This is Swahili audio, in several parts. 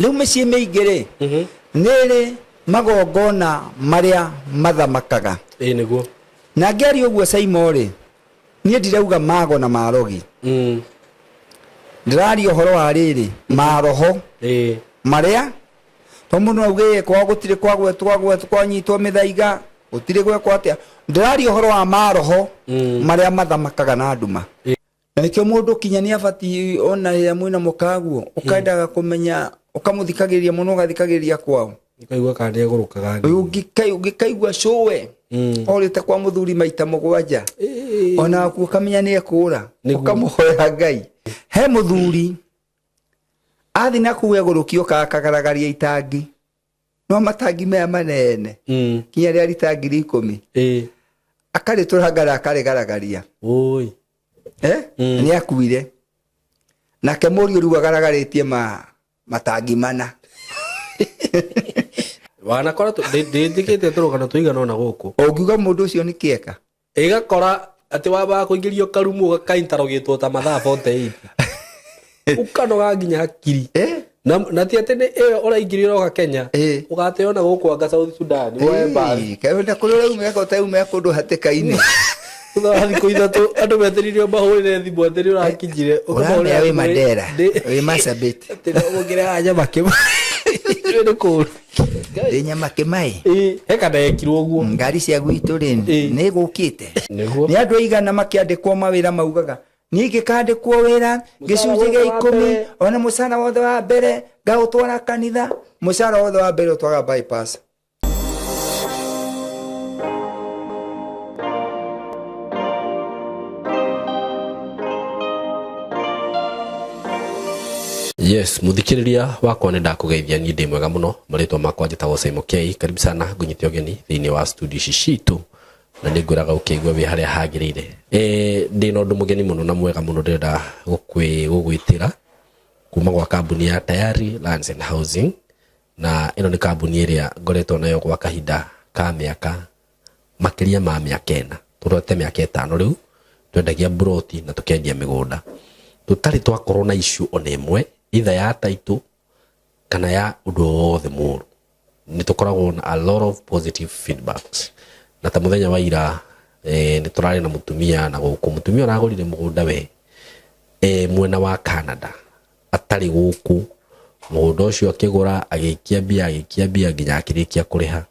riu mĩciĩ mĩingĩ nĩrĩ magongona marĩa mathamakaga nĩguo na ngĩaria ũguo Saimo-rĩ niĩ ndirauga mago na marogi ndĩraria ũhoro wa rĩrĩ maroho marĩa to mũndũ augĩye kwa gũtirĩ kwanyitwo mĩthaiga gũtirĩ gwekwo atĩa ndĩraria ũhoro wa maroho marĩa mathamakaga na nduma na nĩkĩo mũndũ kinya nĩ abatiĩ ona rĩrĩa mwĩna mũkaguo ũkendaga kũmenya ũkamũthikagĩrĩria mũno ũgathikagĩrĩria kwao ũkaigua kana nĩagũrũkaga ũngĩkaigua cũwe orĩte kwa mũthuri maita mũgwanja ona akuo kamenya nĩekũra ũkamũhoera Ngai he mũthuri athi na kuwe gũrũkio kagaragaria itangi no matangi maya manene kinya rĩa ritangi 10 akarĩtũrangara akarĩgaragaria nĩ akuire nake mũriũ rĩu agaragarĩtie matangi mana wanakora ndĩndĩkĩte tũrũgano tũigana ona gũkũ ũngiuga mũndũ ũcio nĩ kĩeka ĩgakora atĩ wambaga kũingĩrio karumu gakaintarogĩtwo ta mathaa 48 ukanoga nginya hakiri na ti atĩ ĩyo ũraingĩrio roka Kenya ũgateo na gũkũ anga South Sudan kaenda kũrĩa umeka ũtauma kũndũ hatĩka-inĩ thikũ ithatũ andũ meteririo mahũrĩre thimũ atĩ nĩũrakinyire ũkamahũrĩra wĩ Mandera wĩ Marsabit ũgĩra anya makĩma nĩ kũru ndĩ nyama kĩmaĩ kana ekirwo ũguo ngari cia gwitũ rĩ nĩ gũkĩte nĩ andũ aigana makĩandĩkwo mawĩra maugaga niĩ ngĩkandĩkwo wĩra gĩcunjĩ gĩa 10 ona mũcara wothe wa mbere ngaũtwara kanitha mũcara wothe wa mbere ũtwara bypass Yes, muthikiriria wakwa nĩ ndakũgeithia niĩ ndĩ mwega mũno marĩtwa makwa njĩtagwo Saimo K karibu sana ngunyite ũgeni thĩinĩ wa studio citũ na nĩ ngũraga ũkĩigua wĩ harĩa hagĩrĩire ndĩ na ũndũ mũgeni mũno na mwega mũno ndĩrenda gũgwĩtĩra kuma gwa kambuni ya Tayari Lands and Housing na ĩno nĩ kambuni ĩrĩa ngoretwo nayo gwa kahinda ka mĩaka makĩria ma mĩaka 4 tũrote mĩaka 5 rĩu twendagia broti na tũkendia mĩgũnda tũtarĩ twakorwo na issue ona ĩmwe either ya title kana ya ũndũ wothe mũru nĩ tũkoragwo na a lot of positive feedbacks na ta mũthenya wa ira nĩ tũrarĩ na mũtumia na gũkũ mũtumia aragũrire mũgũnda we mwena wa Canada atarĩ gũkũ mũgũnda ũcio akĩgũra agĩikia mbia nginya akĩrĩkia kũrĩha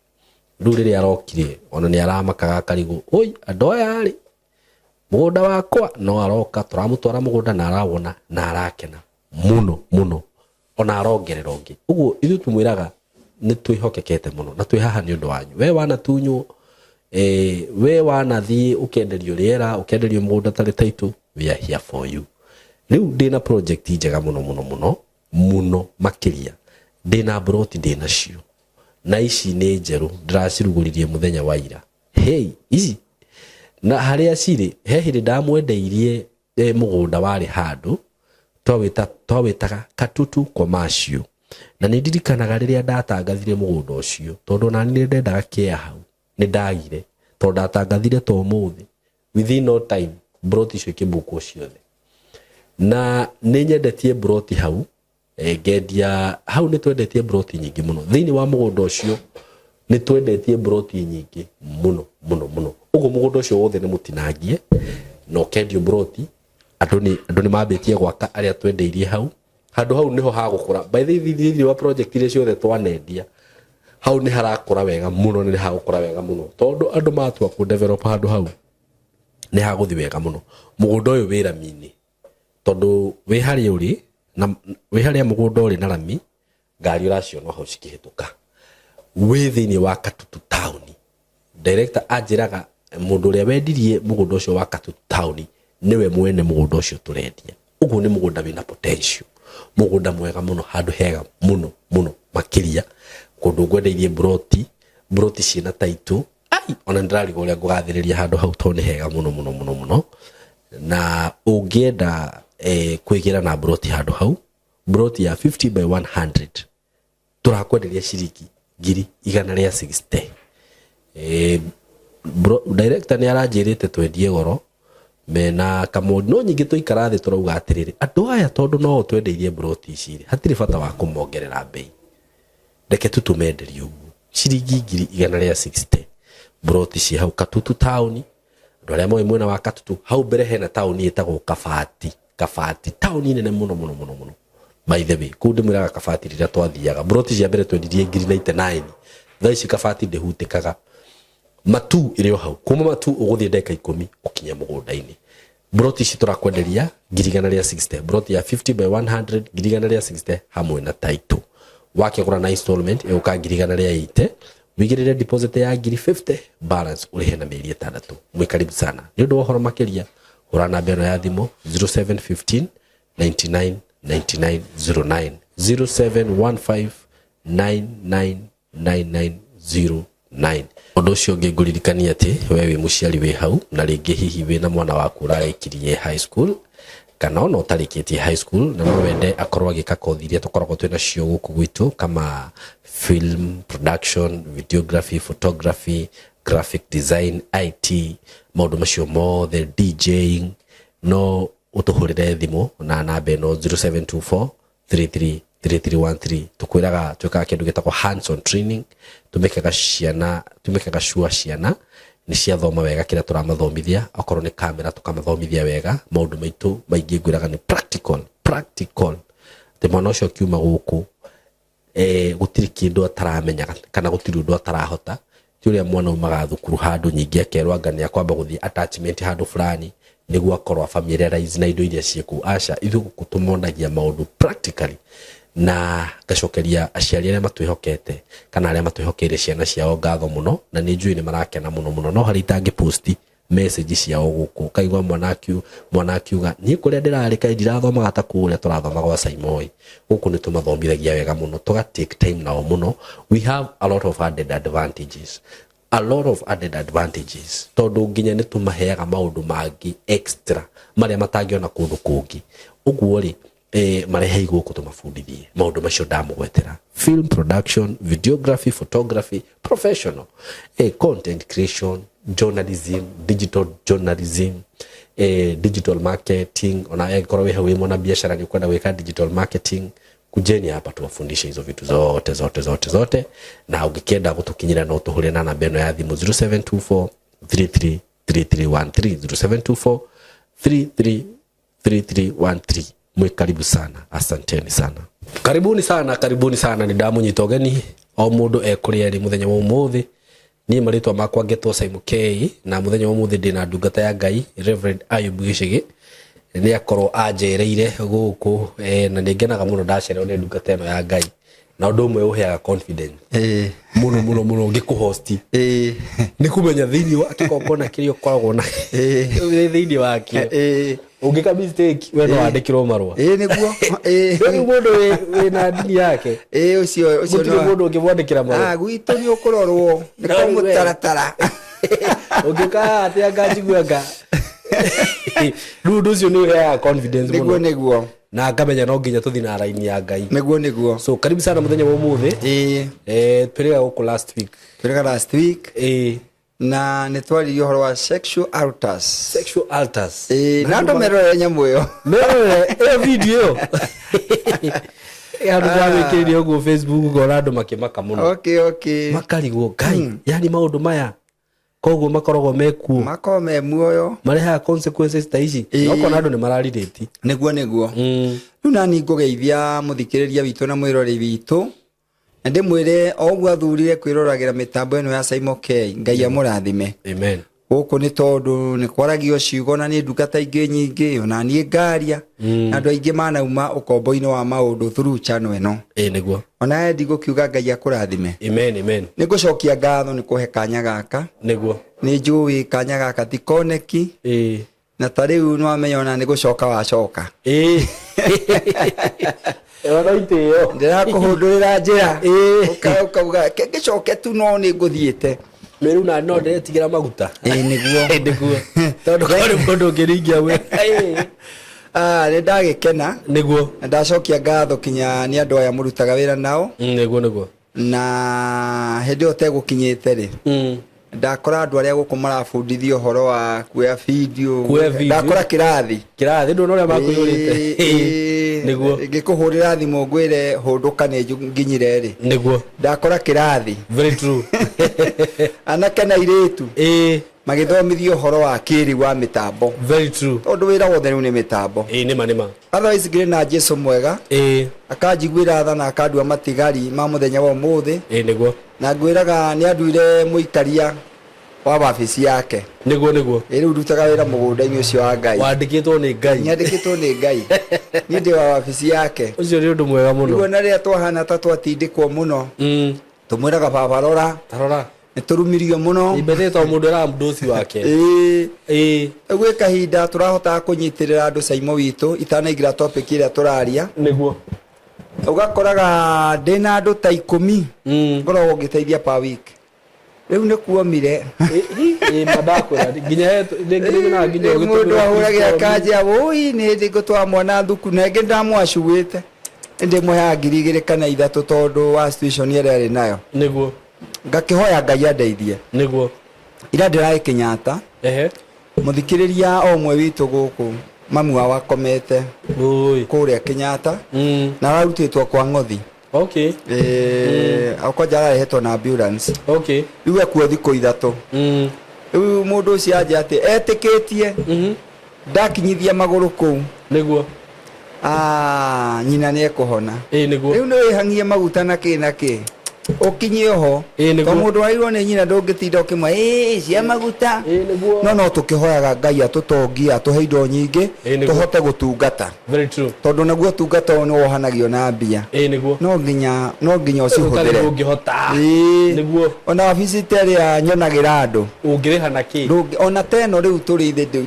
rĩu rĩrĩa arokire ona nĩ aramakaga karigũ oi andũ aya rĩ mũgũnda wakwa no aroka tũramũtwara mũgũnda na arawona na arakena mũno ona arongerera ũngĩ ũguo ithuĩ tũmwĩraga nĩ twĩhokekete mũno na twĩ haha nĩ ũndũ wanyu we wanatunywo we wanathiĩ ũkenderio rĩera ũkenderio mũgũnda tarĩ title we are here for you rĩu ndĩna project njega mũno makĩria ndĩna broti ndĩna cio na ici nĩ njerũ ndĩracirugũririe mũthenya wa ira ici na harĩa cirĩ he hĩndĩ ndamwendeirie mũgũnda warĩ handũ twawĩtaga Katutu Commercial na nĩ ndirikanaga rĩrĩa ndatangathire mũgũnda ũcio tondũ na nĩ ndendaga kĩa hau nĩ ndagire tondũ ndatangathire to mũthĩ within no time broti icio ikĩbukwo ciothe na nĩ nyendetie broti hau ngendia hau nĩ twendetie broti nyingĩ mũno thĩinĩ wa mũgũnda ũcio nĩ twendetie broti nyingĩ mũno ũguo mũgũnda ũcio wothe nĩ mũtinangie no kendio broti andũ nĩ mambĩtie gwaka arĩa twendeirie hau handũ hau niho hagũkũra by the way thĩinĩ wa project iria ciothe twanendia hau nĩ harakũra wega mũno nĩ hagũkũra wega mũno tondũ andũ matua ku develop handũ hau nĩ hagũthi wega mũno mũgũnda ũyũ wĩ rami-inĩ tondũ wĩ harĩa ũrĩ na wĩ harĩa mũgũnda ũrĩ na rami ngari ũraciona hau cikĩhĩtũka wĩ thĩinĩ wa Katutu town director anjĩraga mũndũ ũrĩa wendirie mũgũnda ũcio wa Katutu town niwe mwene mũgũnda ũcio tũrendia ũguo nĩ mũgũnda wĩna potential mũgũnda mwega mũno handũ hega mũno makĩria kũndũ ngwendeirie broti ciĩna title ona ndĩrariga ũrĩa ngũgathĩrĩria handũ hau tondũ nĩ hega mũno na ũngĩenda kwĩgĩra na broti handũ hau broti ya 50 by 100 tũrakwenderia ciringi 160 director nĩ aranjĩrĩte twendie goro mena kamodi no nyingi tuikara thi turauga atiriri andu aya tondu no twendeirie broti ici hatiri bata wa kumongerera bei reke tutumenderie ugu ciringi 160 broti ci hau Katutu town andu aria moe mwena wa Katutu hau mbere hena town itagwo Kabati town nene muno by the way kundu mwiraga Kabati rira twathiaga broti cia mbere twendirie 99 thaici Kabati ndihutikaga matu ire hau kuma matu uguthie ndeka 10 ukinya mugunda-ini broti ci turakwenderia 160 broti ya 50 by 100 160 hamwe na title wakigura na installment euka 180 wigirire deposit ya 50 balance urihe na mieri 6 mwikaribu sana ni undu wohoro makiria ura namba ino ya thimu 0715 99 9909 0715 999909 undu ucio ngiguririkania ati we wi muciari wi hau na ringi hihi wi na mwana waku uraikirie high school kana ona utarikitie high school na no wende akorwo agika kothi iria tukoragwo twina cio guku gwitu kama film production, videography, photography, graphic design, IT, maundu macio mothe, DJing, no utuhurire thimu na namba ino 0724 333313 tukwiraga twikaga kindu gitagwo hands on training tumekaga sure ciana ni cia thoma wega kira turamathomithia akorwo ni kamera tukamathomithia wega maundu maitu maingi ngwiraga ni practical te mwana ucio kiuma guku gutiri kindu ataramenyaga kana gutiri undu atarahota turia mwana umaga thukuru handu nyingi akerwa ngania kwamba guthii attachment handu fulani niguo akorwo familiarize na indo iria cieku aca ithuku tumonagia maundu practically na gacokeria aciari aria matwihokete kana aria matwihokeire ciana ciao ngatho muno na ni njui ni marakena muno no hari tangi post message ciao guku kaigwa mwana akiuga ni kuria ndirari kai ndirathoma gata kuria turathoma gwa Saimoi guku ni tumathomithagia wega muno tuga take time nao muno we have a lot of added advantages tondu nginya ni tumaheaga maundu mangi extra maria matangiona kundu kungi uguo ri marehe guku tumafundithie maundu macio ndamugwetera film production, videography, photography, professional content creation, journalism, digital journalism, digital marketing ona ekoro we hawe mona biashara ni kwenda weka digital marketing kujeni hapa tuwafundishe hizo vitu zote na ungikenda gutukinyira no tuhure na namba ino ya thimu 0724 333313 0724333313 mwe karibu sana asanteni sana karibuni sana ni ndamunyita ugeni o mundu ekuria ri muthenya wa umuthi ni maritwa makwa Ngetwo Simon K na muthenya wa umuthi ndina ndungata ya Ngai Reverend Ayub Gicigi ni akorwo anjereire guku na ningenaga muno ndacererwo ni ndungata ino ya Ngai na undu umwe uheaga confidence muno ngikuhost ni kumenya thiini wa kigongona kirio koragwo na thiini wakio ungika mistake we no andikirwo marwa niguo mundu we na ndini yake ucio no mundu ngimwandikira marwa gwitu ni ukurorwo ni kumutaratara ungika ati angajiguaga ndu ucio ni uheaga confidence muno niguo na ngamenya no nginya tuthi na line ya Ngai niguo so karibu sana muthenya wa umuthi twiriga guku last week na netwari uhoro wa sexual altars na ndo merore nyamu yo video yandu ndamikiririe ugu Facebook ngona andu makimaka muno okay makarigwo Ngai yani maundu maya koguo makoragwo me muoyo mareha consequences ta ici no kona andu ni maraririti niguo nuna ni ngugeithia muthikiriria witu na mwirori witu ende mwire ogwo athurire kwiroragira mitambo eno ya Simon K Ngai amurathime amen guku ni tondu ni kwaragio ciugo na ni ndungata ingi nyingi ona ni ngaria na andu aingi manauma ukombo-ini wa maundu through channel eno niguo ona endi gukiuga Ngai akurathime amen ni gucokia ngatho ni kuhe kanya gaka niguo ni njui kanya gaka tikoneki na tariu no amenya ona ni gucoka wacoka ona itio ndira kuhundurira njira ukauga ngicoke tu no ni nguthiite meru na no ndetigira maguta niguo tondu kari mundu ngiringia we ni ndagikena niguo ndacokia ngatho kinya ni andu aya murutaga wira nao niguo na hindi otegukinyite ri ndakora andu aria guku marabundithio horo wa kuoya video ndakora kirathi ndu no ria makuyurite niguo ngikuhurira thimu ngwire hundukane nginyire ri niguo ndakora kirathi very true anake na iretu magithomithio horo wa kiri wa mitambo very true tondu wira wothe ni mitambo nima otherwise ngire na Jesu mwega akanjiguira tha na akandua matigari ma muthenya wa umuthi niguo na ngwiraga ni anduire muikaria wa wabici yake niguo riu ndutaga wira mugunda-ini ucio wa Ngai wandikitwo ni Ngai nyandikitwo ni Ngai ni ndi wa wabici yake ucio ni undu mwega muno niguo na ria twahana ta twatindikwo muno tumwiraga baba rora niturumirio muno ibethetwo mundu era mdosi wake egwe kahinda turahota kunyitirira andu saimo witu itanaingira topic iria turaria niguo ugakoraga ndina andu ta 10 ngoragwo ngiteithia per week riu ni kuomire madakwira nginya ndingirina nginya mundu ahuragira kanja woi ni ndigutwa mwana thuku na ngi ndamwacuwite ndi muha 2,000 kana 3 tondu wa situation iria ari nayo niguo ngakihoya Ngai andeithie niguo ira ndirai Kenyatta muthikiriria omwe witu guku mamu wa wakomete kuria Kenyatta na ararutitwo kwa ngothi akoja arahetwo na ambulance riu ekuo thikũ 3 riu mundu ucio anja ati etikitie ndakinyithia maguru kuu niguo nyina ni ekuhona riu ni wihangie maguta na ki ukinye ho to mundu wairwo ni nyina ndungitinda ukimwa cia maguta no tukihoyaga Ngai atutongia atuhe indo nyingi tuhote gutungata very true tondu naguo tungata ni wohanagio na mbia no nginya ucihuthire ungihota niguo ona wabici teria nyonagira andu ungiriha na ki ona teno riu turi ithe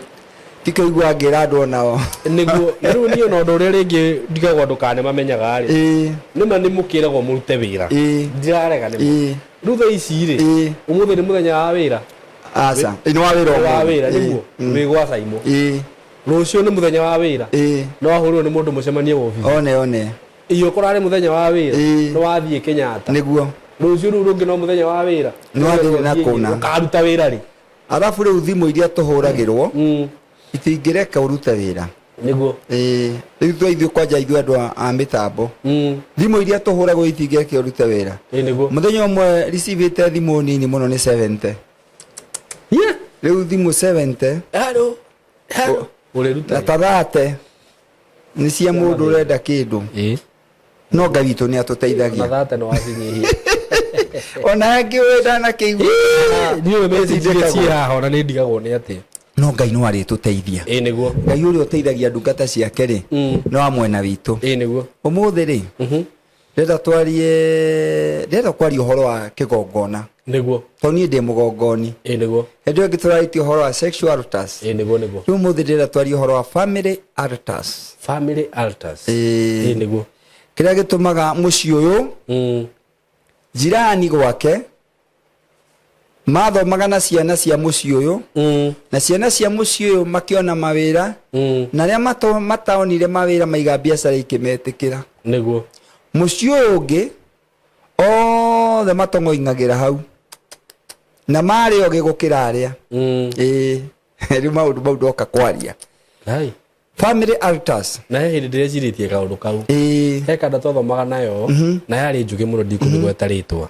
tikaigua ngira andu onao niguo riu ni ona undu uria ringi ndigagwo ndukane mamenyaga ri nima ni mukiragwo murute wira ndirarega nima riu tha ici ri umuthi ni muthenya wa wira asa ni wa wira niguo wigwa saimo rucio ni muthenya wa wira no ahurirwo ni mundu mucemanie wa ofisi one iyo kurari muthenya wa wira no wathie Kenyatta niguo rucio ru rungi no muthenya wa wira no wathie na kuna karuta wira ri arafu riu thimu iria tuhuragirwo itingireka urute wira niguo riu ithuĩ kwanja ithuĩ andu a mitambo thimu iria tuhuragwo itingireka urute wira niguo muthenya umwe receive thimu nini muno ni 70 riu thimu 70 ureruta tathate ni cia mundu urenda kindu no Ngai witu ni atuteithagia tathate no wacinyihia ona ngi wenda na kiigua niwe message cia ona ni ndigagwo ni ati no Ngai no ari tuteithia niguo Ngai uri uteithagia ndungata ciake ri no amwe na witu niguo umuthi ri ndenda kwaria uhoro wa kigongona niguo to ni ndi mugongoni niguo ndio ngituraiti uhoro wa sexual altars niguo riu umuthi ndenda twaria uhoro wa family altars niguo kiria gitumaga mucii uyu jirani gwake mathomaga na ciana cia mucii uyu na ciana cia mucii uyu makiona mawira na ria mataonire mawira maiga biacara ikimetikira niguo mucii uyu ungi othe matongoingagira hau na mari oge gukira aria riu maundu mau ndoka kwaria family altars na hindi ndiria ciritie kaundu kau he kanda twathomaga nayo na yari njuge muno ndikumigweta ritwa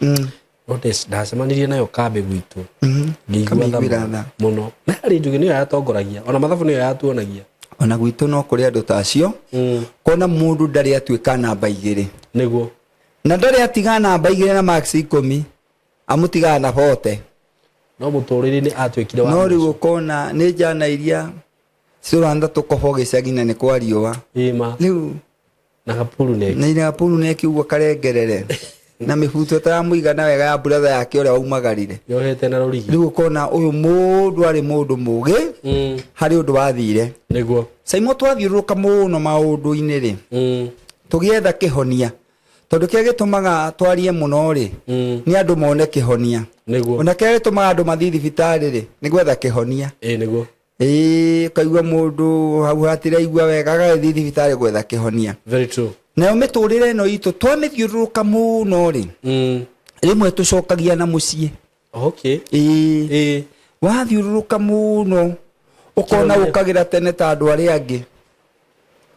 no ndacemanirie nayo kambe gwitu ngĩigua tha muno na yari njuge niyo yatongoragia ona mathabu niyo yatuonagia ona gwitu no kuri andu tacio kona mundu ndari atuika namba 2 niguo na ndari atiga namba 2 na max 10 amutiga na 40 no muturire-ini atwikire wa no riu kona ni jana iria suranda tukoho gicagina ni kwa riua ima riu na gapuru ne kiugwa karengerere na mihuto ta muigana wega ya brother yake ore aumagarire yohete na rurigi riu kona uyu mundu ari mundu mugi hari undu wathire niguo saimo twathiuruka muno maundu-ini ri tugietha kihonia tondu kia gitumaga twarie muno ri ni andu mone kihonia niguo ona kia gitumaga andu mathi thibitari ri ni gwetha kihonia niguo kaigua mundu hau hatire igua wega gathi thibitari gwetha kihonia very true na miturire no itu twamithiuruka muno ri rimwe tucokagia na mucii Okay. Wathiururuka muno ukona ukagira tene ta andu aria angi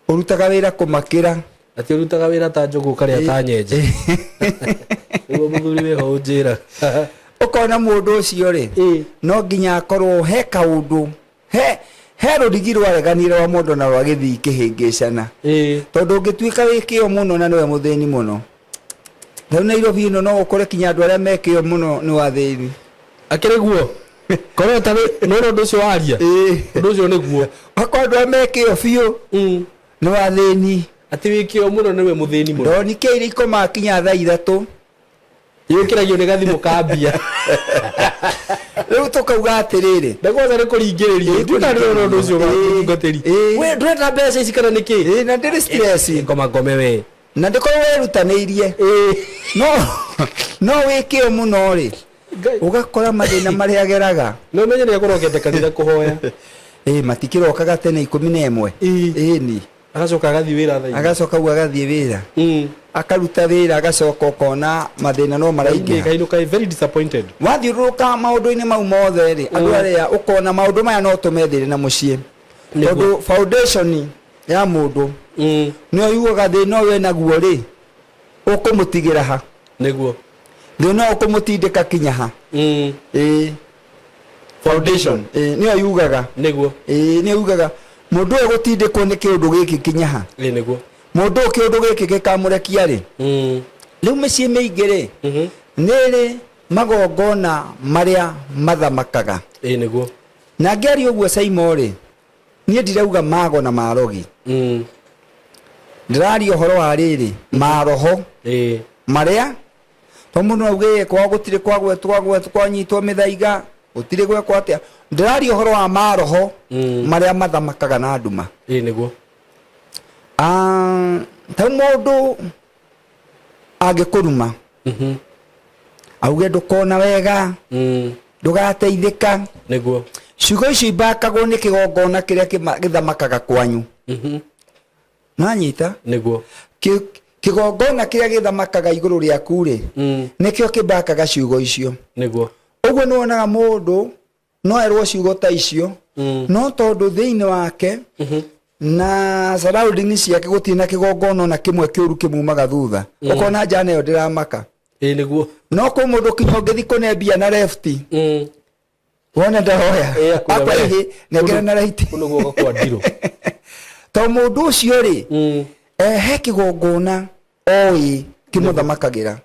urutaga wira kumakira ati urutaga wira ta njogu karia ta nyenje ugo muthuri we ho njira ukona mundu ucio ri no nginya akorwo he kaundu he rurigi rwareganire wa mundu na rwagithi kihingicana tondu ngituika wikio muno na niwe muthini muno Thau Nairobi ino no ukore kinya andu aria mekio muno ni wathini akiriguo korwo ta no ndo cio waria ndo cio niguo akwa andu aria mekio biu ni wathini ati wikio muno niwe muthini muno ndoni keire ikoma kinya thaa 3 yukiragio ni gathimu kambia riu tukauga atiriri ndagwaza ni kuringiriria ndikari no ndo cio ngatiri we ndrenda mbeca ici kana niki na ndiri stress ngoma ngome we na ndiko werutaniirie no wikio muno ri ugakora mathina maria ageraga no menye ni akorokete kanitha kuhoya matikirokaga tene 11 ni agacoka agathi wira thaa agacoka agathie wira akaruta wira agacoka ukona mathina no maraingi kainuka very disappointed wathiuruka maundu-ini mau mothe ri andu aria ukona maundu maya no tumethire na mucii tondu foundation ya mundu nio yugaga thina we naguo ri ukumutigira ha niguo thina ukumutindika kinya ha foundation nio yugaga niguo nio yugaga mundu egutindikwo ni kiundu giki kinya ha niguo mundu kiundu giki gikamurekia ri riu micii miingi ri niri magongona maria mathamakaga niguo na ngeri uguo Saimo ri nie ndirauga mago na marogi ndirari uhoro wa riri maroho maria to mundu auge kwa gutire kwa kwanyitwo mithaiga gutire gwe kwa atia ndirari uhoro wa maroho maria mathamakaga na nduma niguo ta mundu agikuruma auge ndukona wega ndugateithika niguo ciugo icio ibakagwo ni kigongona kiria githamakaga kwanyu nanyita niguo kigongona kiria githamakaga iguru riaku ri nikio kibakaga ciugo icio niguo uguo nuonaga mundu no erwo ciugo ta icio no tondu thiini wake na surrounding ciake gutina kigongona na kimwe kiuru kimumaga thutha ukona jana yo ndiramaka niguo no ko mundu kinyo ngithi kunebia na lefti wona ndahoya apa ihi negera na right unugo kwa ndiro to mundu ucio ri he kigongona oi kimuthamakagira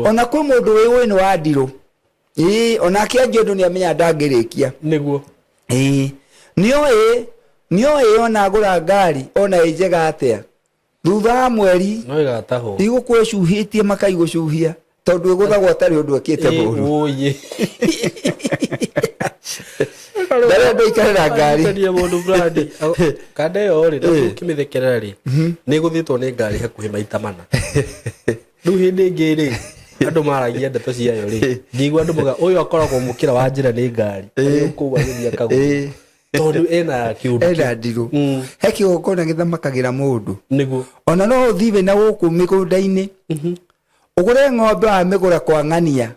ona kwi mundu wi wini wa ndiro ona kiangi undu ni amenya ndangirikia niguo nioe ona agura ngari ona ijega atia thutha mweri no igataho igukwecuhitie makaigucuhia tondu iguthagwo atari undu ekite muru oye ndare ndoikarira ngari tani mundu brand kanda yo ri ndukimithekerera ri ni guthitwo ni ngari hakuhi maita mana riu hindi ingi ri andu maragia ndeto ciayo ri ngigua andu muga uyu akoragwo mukira wa njira ni ngari kuwa githia kagu tondu ena kiundu ena ndiru he kigongona githamakagira mundu niguo ona no uthive na guku migunda-ini ugure ng'ombe wa migura kwa ng'ania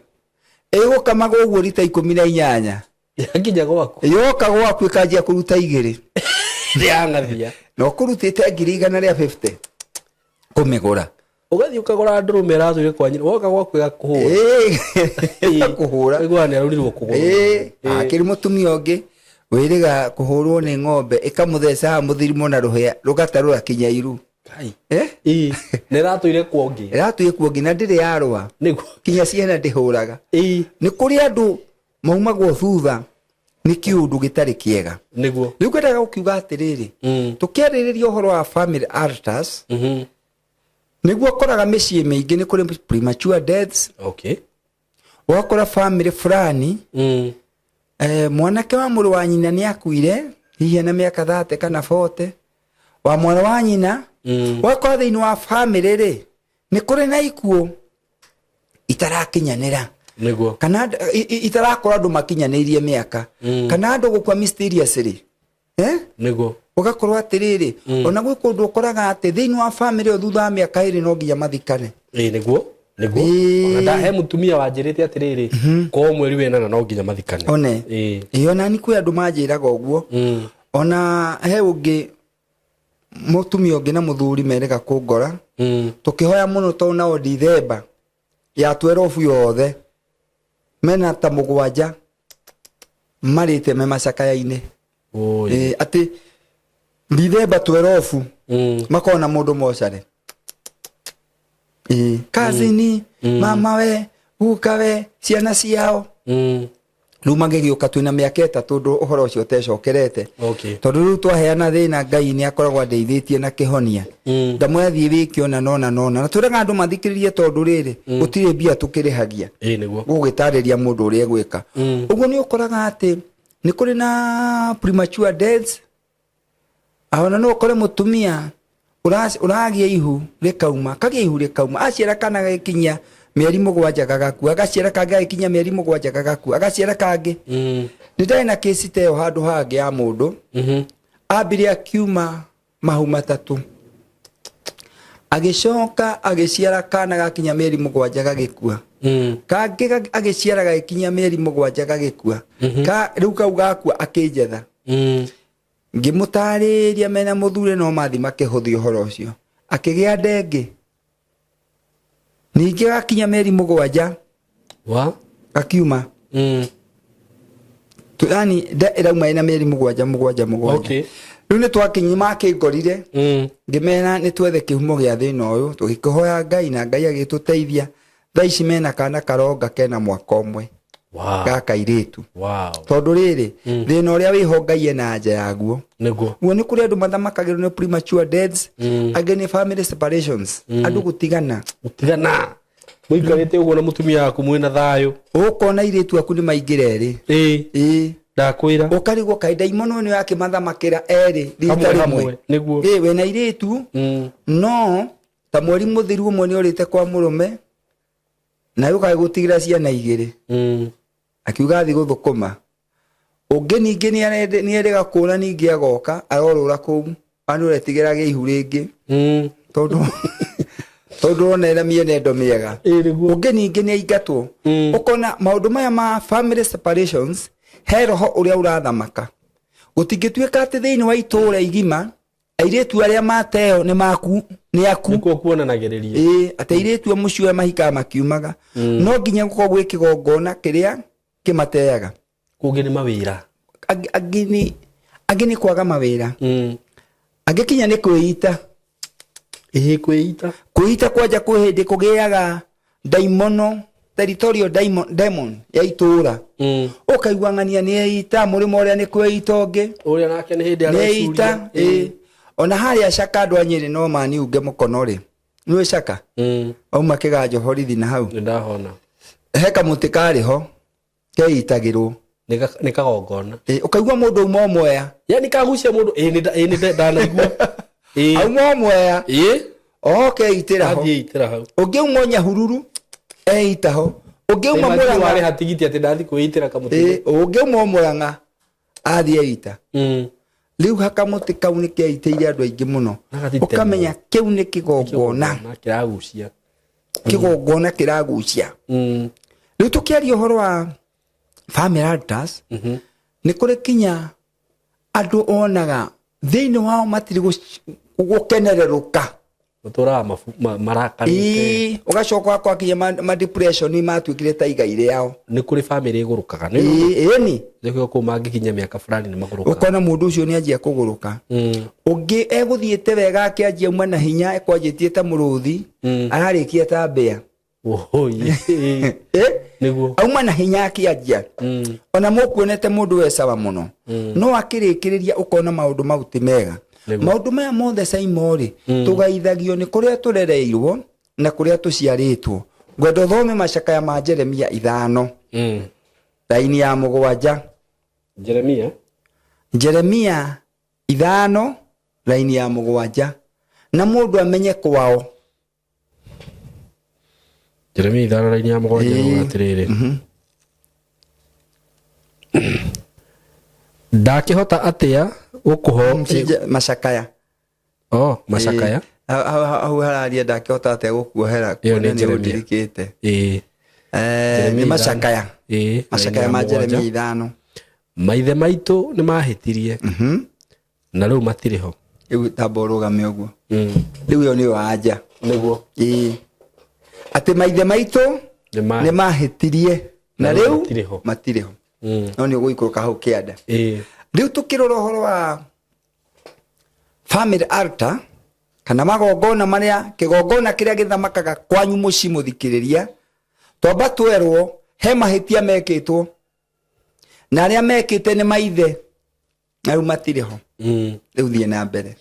igukamaga uguo rita 18 yakinya gwaku yoka gwaku ikanjia kuruta 2 ndiangathia no kurutite 150 kumigura ugathi ukagura ndurume rathire kwa nyina woka gwaku igakuhura kuhura igwana arurirwo kugura akiri mutumia ungi wiriga kuhurwo ni ng'ombe ikamutheca muthirimo na ruhia rugatarura kinya iru kai ne ratuire kuongi ratuire kuongi na ndiri yarwa niguo kinya ciana ndihuraga ni kuri andu maumagwo thutha ni kiundu gitari kiega niguo riu kwendaga ukiuga atiriri tukiaririria uhoro wa family altars niguo koraga micii miingi ni kuri premature deaths wakora family fulani mwanake wa muru wa nyina ni akuire hihi na miaka 30 kana 40 wa mwana wa nyina wakora thiini wa family ri ni kuri na ikuo itarakinyanira niguo kana itarakora andu makinyanirie miaka kana andu gukwa mysteriously niguo ugakorwo atiriri ona gwi kundu ukoraga ati thiini wa family o thutha wa miaka 2 no nginya mathikane niguo niguo na he mutumia wanjirite atiriri ko mweri wenana no nginya mathikane one ona ni kwi andu manjiraga uguo ona he ungi mutumia ungi na muthuri merega kungora tukihoya muno to nao Dithemba ya 12 yothe mena ta mugwanja marite me macakaya-ini ati Dithemba 12 makona mundu mocare kazini mama we guka we ciana ciao riu magigioka twina miaka 3 tondu uhoro ucio tecokerete tondu riu twaheana thina Ngai ni akoragwo andeithitie na kihonia ndamwathie wiki ona na turaga andu mathikiririe tondu riri gutire mbia tukirihagia niguo gugitariria mundu uri egwika uguo ni ukoraga ati ni kuri na premature deaths aona no ukore mutumia uragia ihu rikauma kagia ihu rikauma aciara kana gakinya mieri 7 gagakua agaciara kanga gakinya mieri 7 gagakua agaciara kangi ni ndai na kesi teo handu hangi ya mundu ambire akiuma mahu 3 agicoka agiciara kana gakinya mieri 7 gagikua kangi agiciara gakinya mieri 7 gagikua riu kau gakua akinjetha ngimutariria mena muthure no mathi makihuthia horo ucio akigia ndenge ningi gakinya mieri 7 akiuma yani irauma ina mieri 7 riu ni twakinyi makingorire ngimena ni twethe kihumo gia thina uyu tugikuhoya Ngai na Ngai agituteithia thaici mena kana karonga kena mwaka umwe gaka iritu tondu riri thina uria wiho Ngai ena nja yaguo niguo ni kuri andu mathamakagirwo ni premature deaths again family separations andu gutigana muikarite uguo na mutumia waku mwina thayo ukona iritu aku ni maingire ri ndakwira ukarigwo kaida imono ni yake mathamakira eri rita rimwe niguo we na iritu no ta mweri muthiru umwe ni urite kwa murume na yuka gutigira ciana igiri akiuga thi guthukuma ungi ningi ni erega kura ningi agoka arorura kuu anu retigiraga ihu ringi tondu onera miene ndo miega ungi ningi ni aingatwo ukona maundu maya ma family separations he roho uria urathamaka gutingituika ati thiini wa itura igima airetu aria mateo ni maku ni aku niko kuonanagiriria ati airetu mucio mahika makiumaga no nginya guko gwikigongona kiria kimateaga kungi ni mawira agini kwaga mawira agikinya ni kwiita kwiita kwaja kuhindi kugiaga daimono territorial demon ya itura ukaigua ngania ni eita murimo uria ni kwiita ungi uria nake ni hindi areita ona haria Caka andu anyiri no mani unge mukono ri ni Caka auma kiganjo horithi na hau ndahona heka mutikari ho keitagirwo ni kagongona ukaigua mundu umwe moya yani kagucia mundu ni ndanaigua auma moya okay itira ho ungi umonya hururu eita ho ungi uma moya wale hatigiti ati ndathi kuitira kamuti ungi uma moya athi eita riu hakamuti kau ni keiteire andu aingi muno ukamenya kiu ni kigongona kiragucia riu tukiaria uhoro wa family altars ni kuri kinya andu onaga thiini wao matiri gukenereruka gutura marakarite ugacoka kwa kinya ma depression ni matwikire ta igaire yao ni kuri family igurukaga ni thiko ko magikinya miaka fulani ni maguruka ukona mundu ucio ni anjia kuguruka ungi eguthiite wega akianjia umwe na hinya ekwanjitie ta muruthi ararikia ta mbea niguo auma na hinya akianjia ona mukuonete mundu wesawa muno no akirikiriria ukona maundu mauti mega maundu maya mothe saimori tugaithagio ni kuria turereirwo na kuria tuciaritwo ngwendo thome macakaya ma Jeremia 5 laini ya 7 Jeremia 5 laini ya 7 na mundu amenye kwao Jeremia 5 laini ya 7 atiriri ndakihota atia ukuho macakaya macakaya au hararia ndakĩhota atĩa gũkuohera kuona nĩ ũndirikĩte nĩ macakaya macakaya ma Jeremia 5 maithe maitũ nĩ mahĩtirie na rĩu matirĩ ho rĩu tamba ũrũgame ũguo rĩu ĩyo nĩyo anja nĩguo atĩ maithe maitũ nĩ mahĩtirie na rĩu matirĩ ho no nĩ ũgũikũrũka hau kĩanda rĩu tũkĩrora ũhoro wa family altar kana magongona marĩa kĩgongona kĩrĩa gĩthamakaga kwanyu mũciĩ mũthikĩrĩria twamba twerwo he mahĩtia mekĩtwo na arĩa mekĩte nĩ maithe na rĩu matirĩ ho rĩu thiĩ na mbere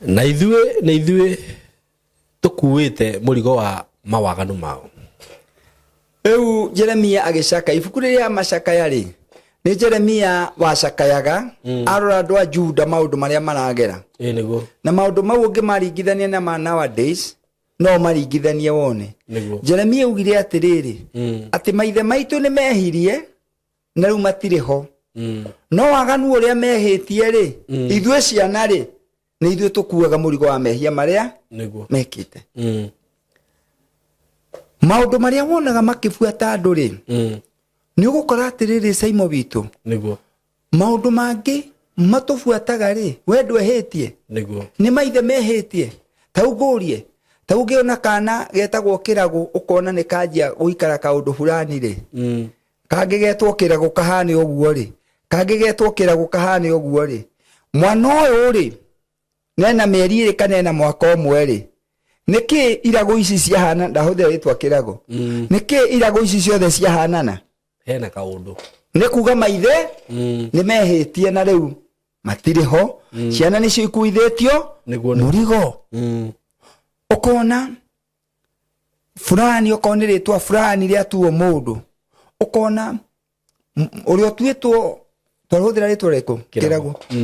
na ithuĩ tũkuĩte mũrigo wa mawaganu mao rĩu Jeremia agĩcaka ibuku rĩrĩa macakaya rĩ nĩ Jeremia wacakayaga arora andũ a Juda maũndũ marĩa maragera na maũndũ mau ũngĩmaringithania na ma nowadays no maringithanie wone Jeremia ugire atĩrĩrĩ atĩ maithe maitũ nĩ mehirie na rĩu matirĩ ho no waganu ũrĩa mehĩtie rĩ ithuĩ ciana rĩ nĩ ithuĩ tũkuaga mũrigo wa mehia marĩa mekĩte maũndũ marĩa wonaga makĩbuata andũ rĩ nĩ ũgũkora atĩrĩrĩ Saimo witũ maũndũ mangĩ matũbuataga rĩ we ndwehĩtie nĩ maithe mehĩtie ta ũngũrie ta ũngĩona kana getagwo kĩrago ũkona nĩ kanjia gũikara kaũndũ fulani rĩ kangĩgetwo kĩrago kahane ũguo rĩ kangĩgetwo kĩrago kahane ũguo rĩ mwana ũyũ rĩ nena mĩeri ĩrĩ kana na mwaka ũmwe rĩ nĩkĩ irago ici ciahana ndahũthĩra rĩtwa kĩrago nĩkĩ irago ici ciothe ciahanana hena kaũndũ nĩ kuga maithe nĩ mehĩtie na rĩu matirĩ ho ciana nĩcio ikuithĩtio mũrigo ukona fulani ukona rĩtwa fulani rĩa tuo mũndũ ukona ũrĩa tuĩtwo twarũthĩra rĩtwa rĩkũ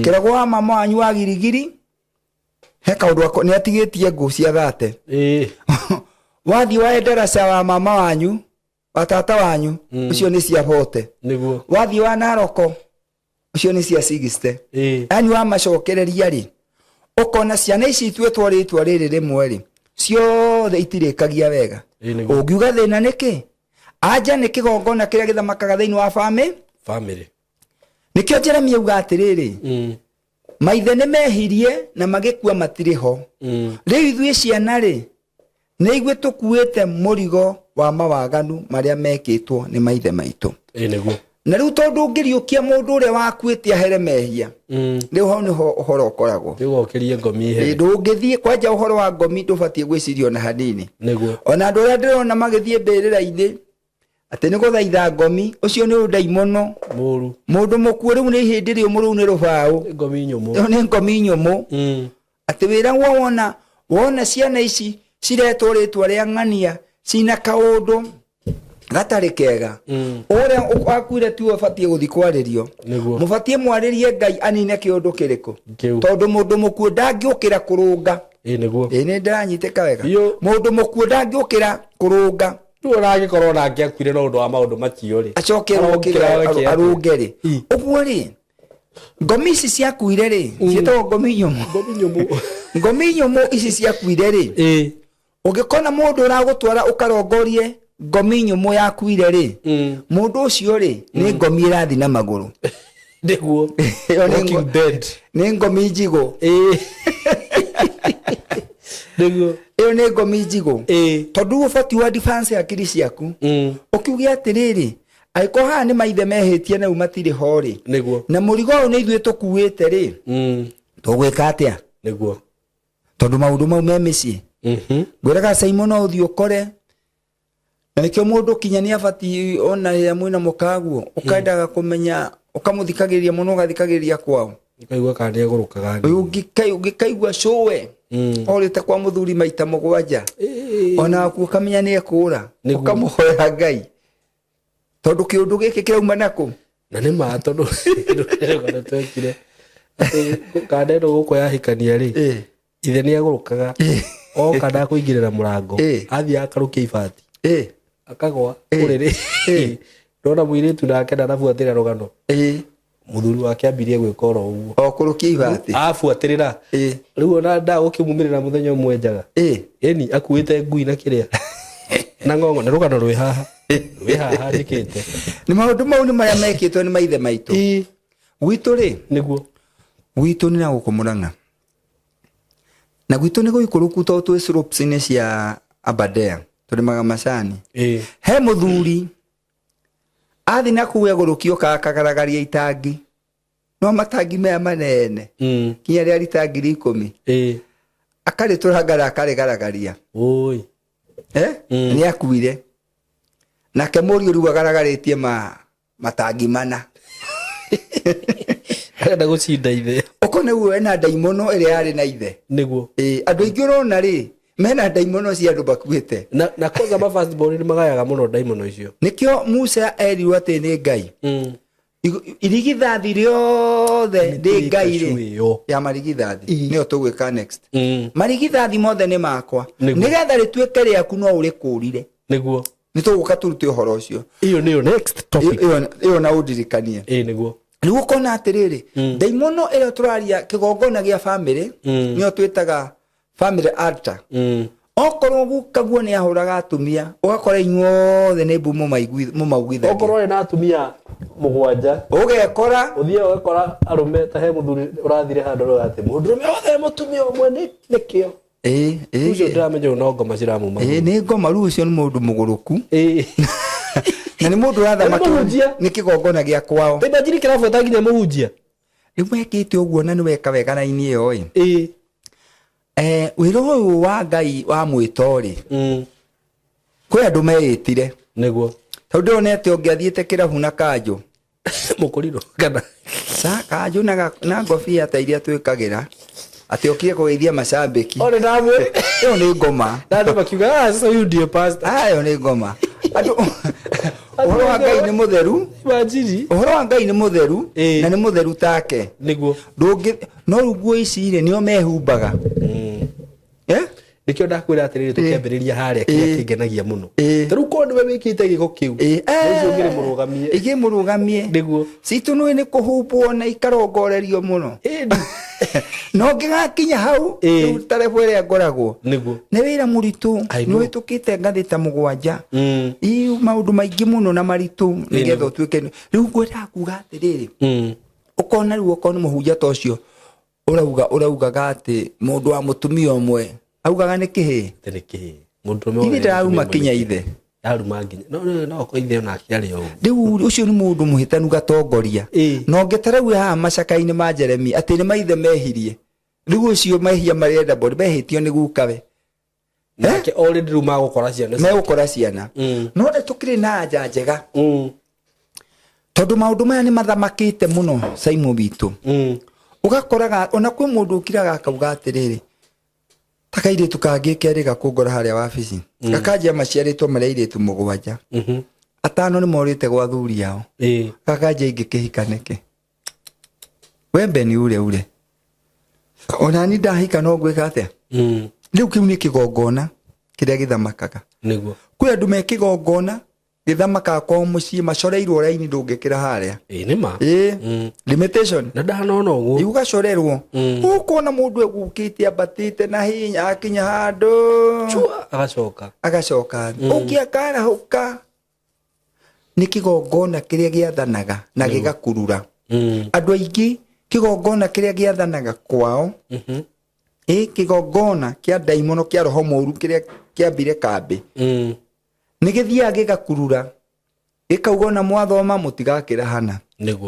kĩrago wa mama wanyu wa girigiri he kaũndũ nĩ atigĩtie ngũ cia thate wathiĩ wa ndaraca wa mama wanyu wa tata wanyu ucio nĩ cia bote wathiĩ wa Naroko ucio nĩ cia 60 yani wa macokereria rĩ ukona ciana ici tuĩtwo rĩtwa rĩrĩ rĩmwe rĩ ciothe itirĩkagia wega ũngiuga thĩna nĩkĩ anja nĩ kĩgongona kĩrĩa gĩthamakaga thĩinĩ wa family nĩkĩo Jeremia auga atĩrĩrĩ maithe nĩ mehirie na magĩkua matirĩ ho rĩu ithuĩ ciana rĩ nĩ ithuĩ tũkuĩte mũrigo wa mawaganu marĩa mekĩtwo nĩ maithe maitũ na rĩu tondũ ũngĩriũkia mũndũ ũrĩa wakuĩte ahere mehia rĩu hau nĩho ũhoro ũkoragwo ndũngĩthiĩ kwanja ũhoro wa ngomi ndũbatiĩ gwĩcirio na hanini ona andũ arĩa ndĩrona magĩthiĩ mbĩrĩra-inĩ atĩ nĩ gũthaitha ngomi ũcio nĩ ũndaimono mũndũ mũkuũ rĩu nĩ ihĩndĩ rĩũmũ rĩu nĩ rũbaũ nĩ ngomi nyũmũ atĩ wĩra wona ciana ici ciretwo rĩtwa rĩa ng'ania cina kaũndũ gatarĩ kega ũrĩa ũkakuire tu ũbatiĩ gũthiĩ kwarĩrio mũbatiĩ mwarĩrie Ngai anine kĩũndũ kĩrĩkũ tondũ mũndũ mũkuũ ndangĩũkĩra kũrũnga nĩ ndĩranyitĩka wega mũndũ mũkuũ ndangĩũkĩra kũrũnga tu ũragĩkorwo nake akuire na ũndũ wa maũndũ macio rĩ acoke arũnge rĩ ũguo rĩ ngomi ici ciakuire rĩ ciĩtagwo ngomi nyũmũ ici ciakuire rĩ ũngĩkona mũndũ ũragũtwara ũkarongorie ngomi nyũmũ yakuire rĩ mũndũ ũcio rĩ nĩ ngomi ĩrathi na magũrũ nĩguo nĩ ngomi njigũ nĩguo ĩyo nĩ ngomi njigũ tondũ ũbatiĩ wa defense hakiri ciaku ũkiuge atĩrĩrĩ aiko haha nĩ maithe mehĩtie na matirĩ ho rĩ na mũrigo ũyũ nĩ ithuĩ tũkuĩte rĩ tũgwĩka atĩa tondũ maũndũ mau me mĩciĩ ngwĩraga Saimo no ũthiĩ ũkore na nĩkĩo mũndũ kinya nĩ abatiĩ ona rĩrĩa mwĩna mũkaguo ũkendaga kũmenya ũkamũthikagĩrĩria mũno ũgathikagĩrĩria kwao ũkaigua kana nĩ agũrũkaga ũngĩkaigua cũwe orĩte kwa mũthuri maita mũgwanja ona waku ũkamenya nĩ ekũra ũkamũhoera Ngai tondũ kĩũndũ gĩkĩ kĩrauma nakũ na nĩ ma tondũ nĩ twekire kana ĩno gũkũ yahikania rĩ ithe nĩ agũrũkaga oka ndakũingĩrĩra mũrango athiĩ akarũkia ibati akagwa ũrĩrĩ ndona mũirĩtu nake ndanabuatĩra rũgano muthuri wake ambirie gwika oro uguo okurukia ibati afuatirira riu ona nda ukimumirira muthenya umwe njaga eni akuite ngui na kiria na ngongo na rugano rwi haha njikite ni maundu mau ni maya mekitwo ni maithe maitu gwitu ri niguo gwitu ni na gukumuranga na gwitu ni guikuruku to twi slopes ni cia Aberdare turimaga macani he muthuri athi na kuwe gurukio kagaragaria itangi no matangi maya manene kinya ria itangi 10 akarituragara akarigaragaria oi ni akuire na kemorio riu agaragaritie matangi mana arenda gucinda ithe okone uwe na daimono iri ari na ithe niguo andu ingi urona ri mena daimono cia andu bakuite na koza ma first born ni magayaga muno daimono icio nikio Musa erirwo ati ni Ngai irigithathi riothe ndi Ngai ri ya marigithathi nio tugwika next marigithathi mothe ni makwa nigetha rituike riaku no urikurire niguo nituguka turute uhoro ucio iyo niyo next topic iyo na udirikanie niguo riu kona atiriri daimono ero turaria kigongona gia family nio twitaga family altar okorwo gukaguo ni ahuraga atumia ugakora inyuothe ni mbu mumaugithagia okorwo na atumia mugwanja ugekora uthie ugekora arume ta he muthuri urathire handu ro ati mundurume othe mutumia umwe nikio ucio ndamenya no ngoma ciramuma ni ngoma ru ucio ni mundu muguruku na ni mundu rathamaki ni kigongona gia kwao tena njiri kirafuata nginya muhunjia ni mwekite uguo na ni weka wega na ini iyo wiro uyu wa Ngai wa mwitori kwi andu meitire niguo tondu onete ungiathiete kirabu na kanju mukuriro kana kanju na ngofia ta iria twikagira ati okire kugeithia macambiki ore ndamwe iyo ni ngoma ndandu makiuga so you dear pastor iyo ni ngoma andu uhoro wa Ngai ni mutheru majiri uhoro wa Ngai ni mutheru na ni mutheru take niguo ndungi no ruguo ici ri nio mehumbaga nikio ndakwira atiriri tukiambiriria haria kiria kingenagia muno taru kondu we wikite giko kiu ucio ngire murugamie niguo citu ni kuhumbwo na ikarongorerio muno no ngigakinya hau tarebu iria ngoragwo niguo ni wira muritu ni witukite ngathi ta mugwanja iu maundu maingi muno na maritu nigetha utwike riu ngwenda kuga atiriri ukona riu ukona muhunja ta ucio uraugaga ati mundu wa mutumia umwe augaga ni kihi mundu umwe ndiraruma kinya ithe aruma nginya no ko ithe ona kiari o riu ucio ni mundu muhitanu gatongoria no ngetarau ha macakaini ma Jeremi ati ni maithe mehirie riu ucio mahia marienda bodi behitio ni gukawe nake already ruma gukora ciana no nde tukiri na anja njega tondu maundu maya ni mathamakite muno Simon bitu ugakoraga ona kwi mundu ukiraga akauga atiriri takaire tukangie keri gakungora haria wabici gakajia maciaritwo mareiritu mugwanja atano ni morite gwa thuri yao gakajia ingi kihikaneke wembe ni ure ona ni ndahika no gwika atia riu kiu ni kigongona kiria githamakaga niguo kwi andu me kigongona githamaka kwa mucii macoreirwo raini ndungikira haria nima limitation na ndana uguo iugacorerwo ukona mundu egukite abatite na hinya akinya handu agacoka ukiakara huka ni kigongona kiria giathanaga na gigakurura andu aingi kigongona kiria giathanaga kwao kigongona kia daimono kia roho moru kiria kiambire kambi ni githia gigakurura gikauga ona mwathoma mutigakira hana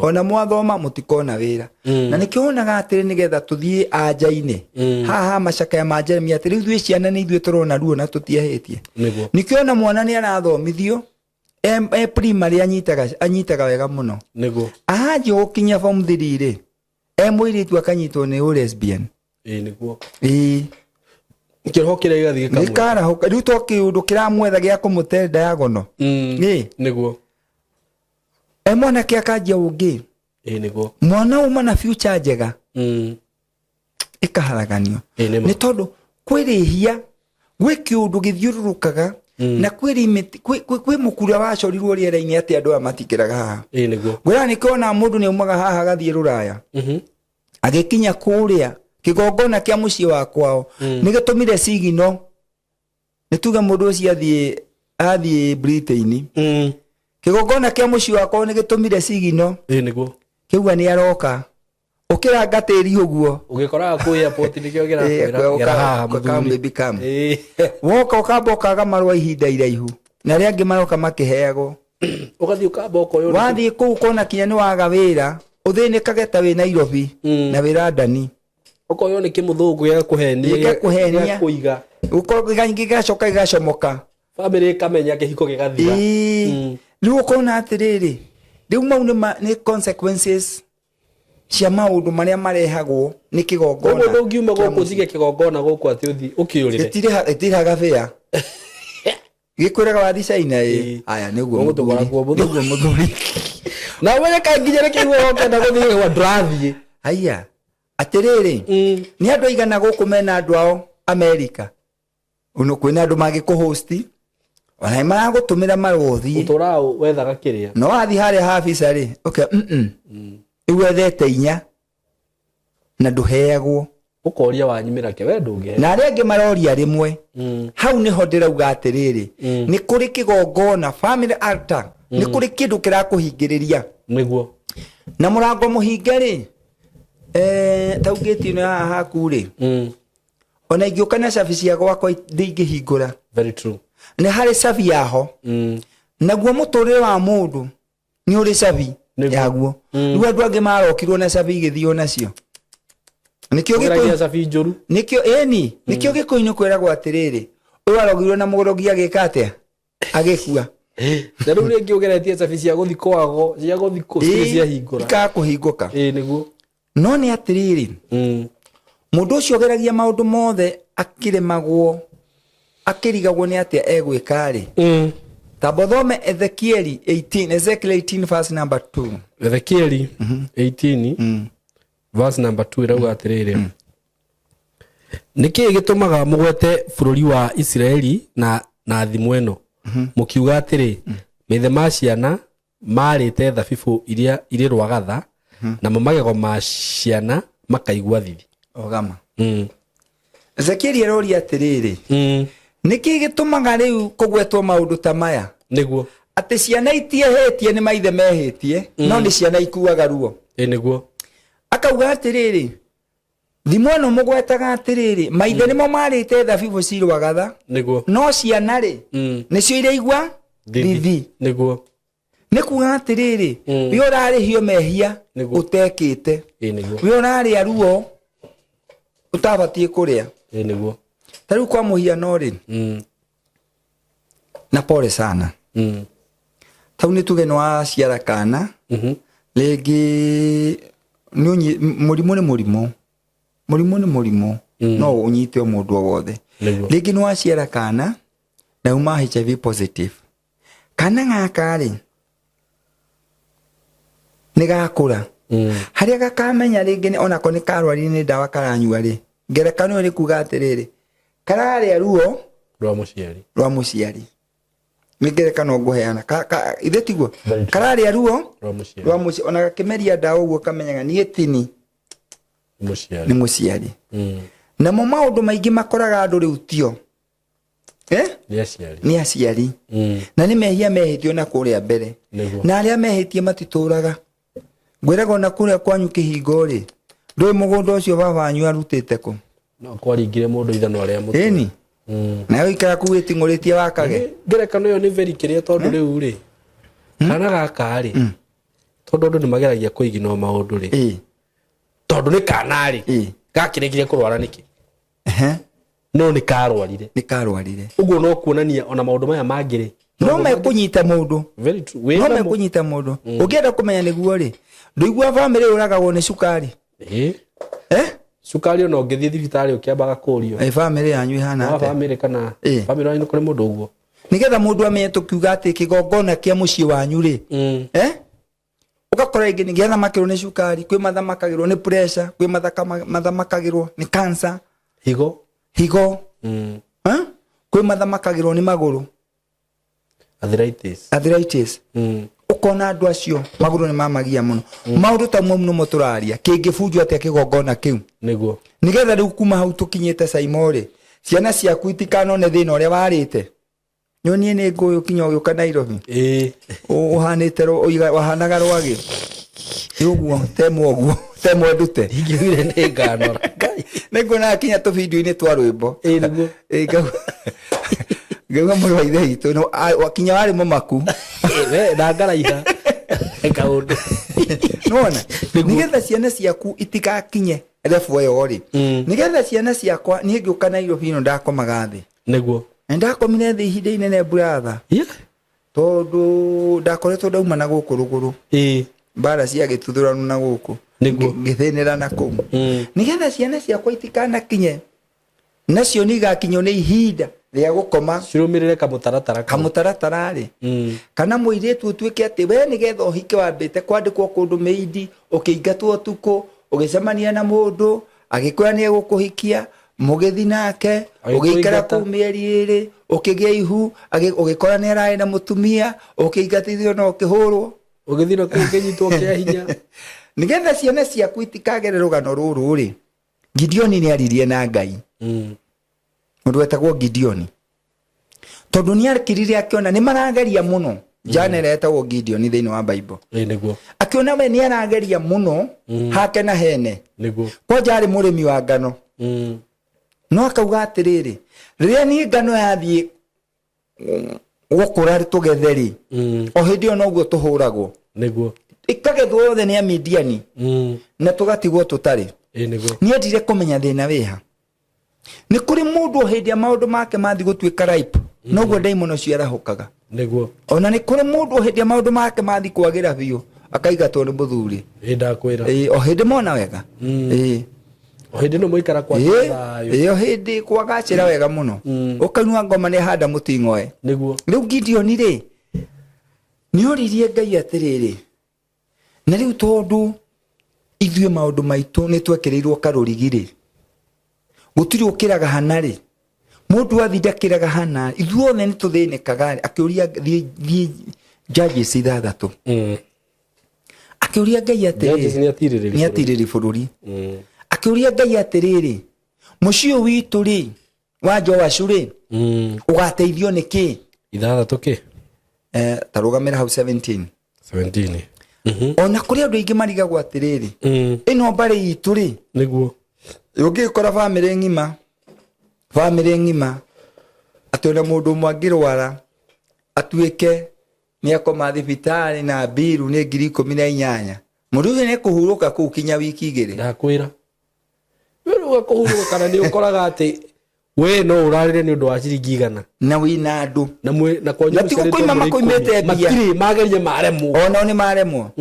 ona mwathoma mutikona wira na nikionaga atiri nigetha tuthie anja-ini haha macakaya ma Jeremia atiri ithuĩ ciana ni ithuĩ turona ruo na tutiahitie nikiona mwana ni arathomithio primary anyitaga wega muno ahanjia gukinya form 3 ri mwiritu akanyitwo ni lesbian niguo kiroho kiria gigathie kamwe nikara ho riu to kiundu kiramwetha gia kumute diagono niguo mwana kia kajia ungi niguo mwana uma na future njega ikaharaganio ni tondu kwirihia gwi kiundu githiururukaga na kwĩ mũkura wacorirwo rĩera-inĩ atĩ andũ aya matikĩraga haha nĩguo ngwĩra nĩkĩona mũndũ nĩaumaga haha agathiĩ Rũraya agĩkinya kũrĩa kĩgongona kĩa mũciĩ wa kwao nĩgĩtũmire sigino nĩtuge mũndũ ũcio athiĩ Britain kĩgongona kĩa mũciĩ wa kwao nĩgĩtũmire sigino nĩguo kĩuga nĩ aroka ukiranga tĩri ũguo ũgĩkoraga kũ airport nĩkĩo gera haha mũthuri woka ukamba ũkaga marũa ihinda iraihu na arĩa angĩ maroka makĩheagwo ũgathiĩ ũkamba ũkoywo wathiĩ kũu kona kinya nĩ waga wĩra ũthĩnĩkage ta wĩ Nairobi na wĩ London ũkoywo nĩ kĩmũthũngũ gĩgakũhenia kũiga gĩgacoka gĩgacomoka famĩlĩ ĩkamenya kĩhiko gĩgathira rĩu ũkona atĩrĩrĩ rĩu mau nĩ consequences cia maũndũ marĩa marehagwo nĩ kĩgongona ũguo ũngiuma gũkũ sige kĩgongona gũkũ atĩ ũthi ũkĩũrĩre gĩtiraga fĩa gĩkwĩraga wathi China aya nĩguo mũthuri na weka nginya kĩgongona na gũthiĩ gwa ndrathiĩ haya atĩrĩrĩ nĩ andũ aigana gũkũ mena andũ ao America uno kwĩna andũ magĩkũhosti ona maragũtũmĩra marũthi ũtũra wethaga kĩrĩa no wathi harĩa habica rĩ okay iwethete inya na ndũheagwo ũkoria wanyimĩra ke we ndũngĩ na arĩa angĩ maroria rĩmwe hau nĩho ndĩrauga atĩrĩrĩ nĩ kũrĩ kĩgongona family altar nĩ kũrĩ kĩndũ kĩrakũhingĩrĩria nĩguo na mũrango mũhinge rĩ taugĩtio nĩ haha haku rĩ ona ingĩũka na cabi cia gwakwa ndingĩhingũra very true nĩ harĩ cabi yaho naguo mũtũrĩre wa mũndũ nĩ ũrĩ cabi yaguo rĩu andũ angĩ marokirwo na cabi igĩthiĩ nacio nĩkĩo gĩkũinĩ kwĩragwo atĩrĩrĩ ũyũ arogirwo na mũgũrogia agĩka atĩa agĩkua na rĩu rĩngĩ ũgeretie cabi cia gũthi kwago cia gũthi ciahingũra ikakũhingũka nĩguo no nĩ atĩrĩrĩ mũndũ ũcio ogeragia maũndũ mothe akĩremagwo akĩrigagwo nĩ atĩa egwĩka rĩ tamba thome Ezekiel 18 verse number 2 Ezekiel 18 verse number 2 irauga atĩrĩrĩ nĩkĩĩ gĩtũmaga mũgwete bũrũri wa Israeli na thimũ ĩno mũkiuga atĩrĩ maithe ma ciana marĩte thabibũ iria irĩ rwagatha na magego ma ciana makaigua thithi ogama Ezekiel aroria atĩrĩrĩ nĩkĩĩ gĩtũmaga rĩu kũgwetwo maũndũ ta maya nĩguo atĩ ciana itiehĩtie nĩ maithe mehĩtie no nĩ ciana ikuaga ruo nĩguo akauga atĩrĩrĩ thimo ĩno mũgwetaga atĩrĩrĩ maithe nĩmo marĩte thabibũ cirwagatha nĩguo no ciana rĩ nĩcio ireigua thithi nĩguo nĩ kuga atĩrĩrĩ we ũrarĩhio mehia ũtekĩte we ũrarĩa ruo ũtabatiĩ kũrĩa nĩguo tarĩu kwa mũhiano rĩ na pole sana tau nĩ tuge nĩ waciara kana rĩngĩ mũrimũ nĩ mũrimũ no ũnyite o mũndũ o wothe rĩngĩ nĩ waciara kana na uma HIV positive kana gaka rĩ nĩ gakũra harĩa gakamenya rĩngĩ onako nĩ karwarire nĩ ndawa karanyua rĩ ngerekano ĩrĩ kuga atĩrĩrĩ kararĩa ruo rwa mũciari nĩ ngerekano ngũheana ithe tiguo kararĩa ruo rwa mũciari ona gakĩmeria ndawa ũguo kamenyaga niĩ tini nĩ mũciari namo maũndũ maingĩ makoraga andũ rĩu tio nĩ aciari na nĩ mehia mehĩtio na kũrĩa mbere na arĩa mehĩtie matitũraga ngwĩraga ona kũrĩa kwanyu kĩhingo rĩ ndũĩ mũgũnda ũcio baba wanyu arutĩte kũ no kwaringire mũndũ ithano arĩa mũtũ ĩni na ũikara kũu ĩting'ũrĩtie wakage ngerekano ĩyo nĩ very kĩrĩa tondũ rĩu rĩ kana gaka rĩ tondũ andũ nĩ mageragia kũigina maũndũ rĩ tondũ nĩ kana rĩ gakĩrĩkire kũrwara nĩkĩ no nĩ karwarire ũguo no kuonania ona maũndũ maya mangĩ rĩ no mekũnyita mũndũ no mekũnyita mũndũ ũngĩenda kũmenya nĩguo rĩ ndũigua bamĩrĩ ũragagwo nĩ cukari cukari ona ũngĩthiĩ thibitarĩ ũkĩambaga kũrio bamĩrĩ yanyu ihana atĩa bamĩrĩ kana bamĩrĩ yanyu kũrĩ mũndũ ũguo nĩgetha mũndũ amenye tũkiuga atĩ kĩgongona kĩa mũciĩ wanyu rĩ ũgakora ingĩ nĩ gĩathamakĩrwo nĩ cukari kwĩ mathamakagĩrwo nĩ pressure kwĩ mathamakagĩrwo nĩ cancer higo kwĩ mathamakagĩrwo nĩ magũrũ arthritis ukona andu acio maguru ni mamagia muno maundu ta muno moturaria kingibunjwa atia kigongona kiu niguo nigetha riu kuma hau tukinyite Saimore ciana ciaku itikanone thina uria warite nyonie ni nguyu kinya ugiuka Nairobi uhanite wahanaga rwagi uguo temwo ndute ingire ni nganora ningona kinya tu video-ini twa rwimbo niguo ngauga muri wa ithe itu no wakinya wari mumaku we ndaraiha kaundu nona nigetha ciana ciaku itikakinye refu yo ri nigetha ciana ciakwa ni ngiuka Nairobi no ndakomaga thi niguo ndakomire thi ihinda inene brother tondu ndakoretwo ndauma na guku ruguru bara cia gituthuranu na guku niguo ngithinira na kou nigetha ciana ciakwa itikanakinye nacio ni gakinyo ni ihinda ria gukoma cirumirire kamutaratara ri kana muiritu utuike ati we nigetha uhike wambite kwandikwo kundu meidi ukiingatwo tuko ugicemania na mundu agikwira ni gukuhikia mugithi nake ugikara ku mieri iri ukigia ihu ugikora ni arai na mutumia ukiingatithio no ukihurwo ugithino kuginyitwo kia hinya nigetha ciana ciaku itikagere rugano ruru ri Gideon ni aririe na Ngai mundu wetagwo Gideon tondu ni arkirire akiona ni marageria muno jana retagwo Gideon thiini wa Bible niguo akiona we ni arageria muno hake na hene niguo ko jari murimi wa ngano no akauga atiriri riria ni ngano yathie gukura tugetheri o hindi o noguo tuhuragwo niguo ikagethwo othe ni Midiani na tugatigwo tutari niguo ni endire kumenya thina wiha ni kuri mundu hindi maundu make mathi gutuika ripe noguo daimono cio arahukaga niguo ona ni kuri mundu hindi maundu make mathi kwagira biu akaigatwo ni muthuri ndakwira o hindi mona wega o hindi no muikara kwa thayo o hindi kwagacira wega muno ukainua ngoma ni handa mutingoe niguo riu Gideon ri ni oririe Ngai atiriri na riu tondu ithue maundu maitu ni twekereirwo karurigiri gutiri ukiraga hanari mundu athindakiraga hana ithuo othe ni tuthinikaga akiuria Judges 6 akiuria Ngai atiriri ni atiriri bururi akiuria Ngai atiriri mucio witu ri wa Joashu ri ugateithio niki 6 ki tarugamira hau 17 ona kuri andu ingi marigagwo atiriri ino mbari itu ri niguo ugikora family ngima atona mundu mwangirwara atuike ni akoma thibitari na biru ni 18,000 mundu ni kuhuruka ku kinya wiki igiri ndakwira wewe kuhuruka kana ni ukoraga ati we no urarire ni undu wa ciringi 100 na wina andu na kwanyu kuima makoimete bia matiri magerie maremwo ona ni maremwo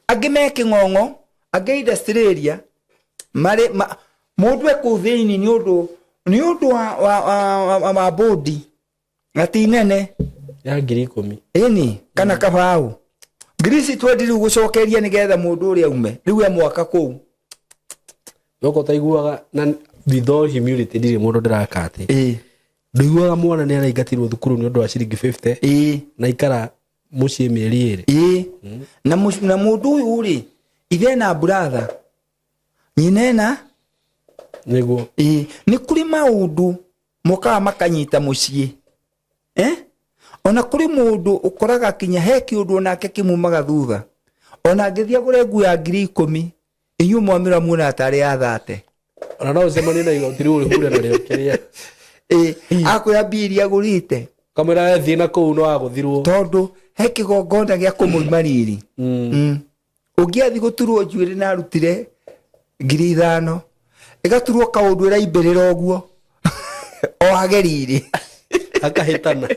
angi meke ngongo angi Australia mare mundu ekuthini ni undu wa body ati nene ya 10,000 eni kana kabau grisi twendiri gucokeria nigetha mundu uria ume riu mwaka ku yoko taiguaga na with all humility ndiri mundu ndirakate ndiguaga mwana ni araingatirwo thukuru ni undu wa ciringi 50 na ikara mucie mieri iri na mundu uyu uri ithe na brother nyinena niguo ni kuri maundu muka makanyita mucie ona kuri mundu ukoraga kinya he kiundu onake kimumaga thutha ona ngithia gure ngu ya 10,000 inyu mwamira muona atari ya 30 ona no zemani na igoti riu uri na rio kiria akuya biria gurite kamera thii na kuu no aguthirwo tondu he kigongona gia kumuima riri ungiathi guturwo njuiri na arutire 5,000 igaturwo kaundu ira imbirira uguo o hagerire akahitana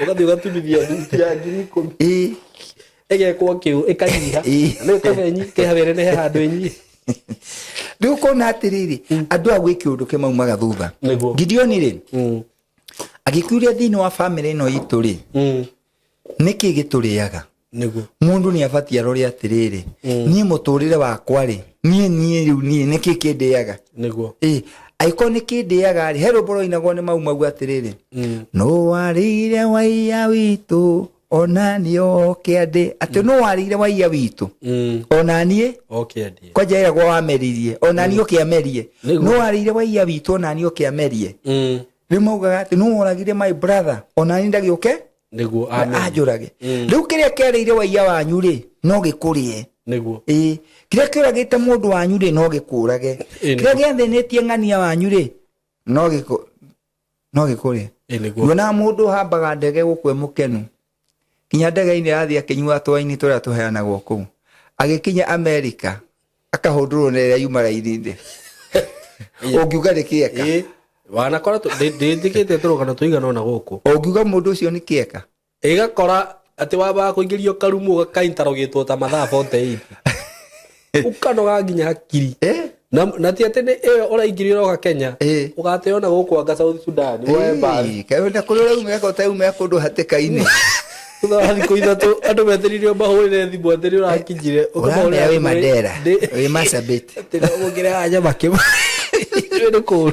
ugathi ugatumithia ya 10,000 ege kwa kiu ikanyiha no kabenyi kehabere ne handu enyi riu kona atiriri andu agwiki undu ke maumaga thutha Gideon ri agikuria thini wa family no itu ri niki gituriaga niguo mundu ni abati arore atiriri nie muturire wakwa ri nie riu nie niki kindiaga niguo aiko nikindiaga ri hero boro inagwo ni mau atiriri no warire waiya witu onanio kiande ati no warire waiya witu onanie okiande kwaja ira gwa wameririe onanio kiamerie no warire waiya witu onanio kiamerie rimaugaga ati no waragire my brother onani ndagioke niguo ajurage riu kiria kerire waiya wanyu ri no gikurie niguo kiria kioragite mundu wanyu ri no gikurage kiria giathenetie ng'ania wanyu ri no gikurie yona mundu hambaga ndege gukwe mukenu kinya ndege ine athia akinyua twaini turia tuheanagwo kuu agikinya America akahundurwo neria yuma raithinde ungiuga rikieka wana kora ndindikite turugana tuigana ona guku ungiuga mundu ucio ni kieka igakora ati waba kuingirio karumu gakaintarogitwo ta mathaa 48 ukanoga nginya hakiri na ti atene uraingirio ga Kenya ugateona guku anga South Sudan wemba kaenda kulora umeka taume kundu hatikaine Thutha thikũ ithatũ andũ meteririo mahũrĩre thimũ atĩ nĩũrakinyire ũkamahũrĩra wĩ Mandera wĩ Marsabit atĩ ũngĩreha nyama kĩma nĩ kũũru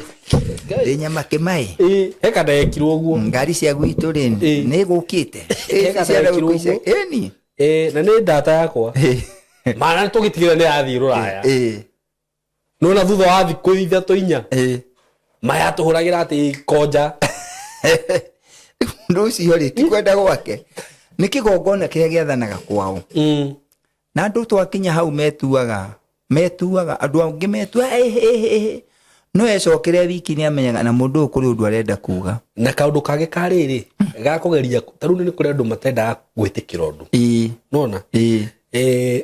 ndĩ nyama kĩmaĩ he kana yekirwo ũguo ngari cia gwitũ rĩ nĩ gũkĩte ĩni na nĩ data yakwa mana tũgĩtigĩra nĩ yathiĩ Rũraya nona thutha wa thikũ ithatũ inya maya tũhũragĩra atĩ konja ndũ ũcio rĩ ti kwenda gwake nĩ kĩgongona kĩrĩa gĩathanaga kwao na andũ twakinya hau metuaga andũ angĩ metua no ecokere wiki nĩ amenyaga na mũndũ kũrĩ ũndũ arenda kuga na kaũndũ kage karĩrĩ gakũgeria tarũ nĩ kũrĩ andũ matendaga gwĩtĩkĩra ũndũ nona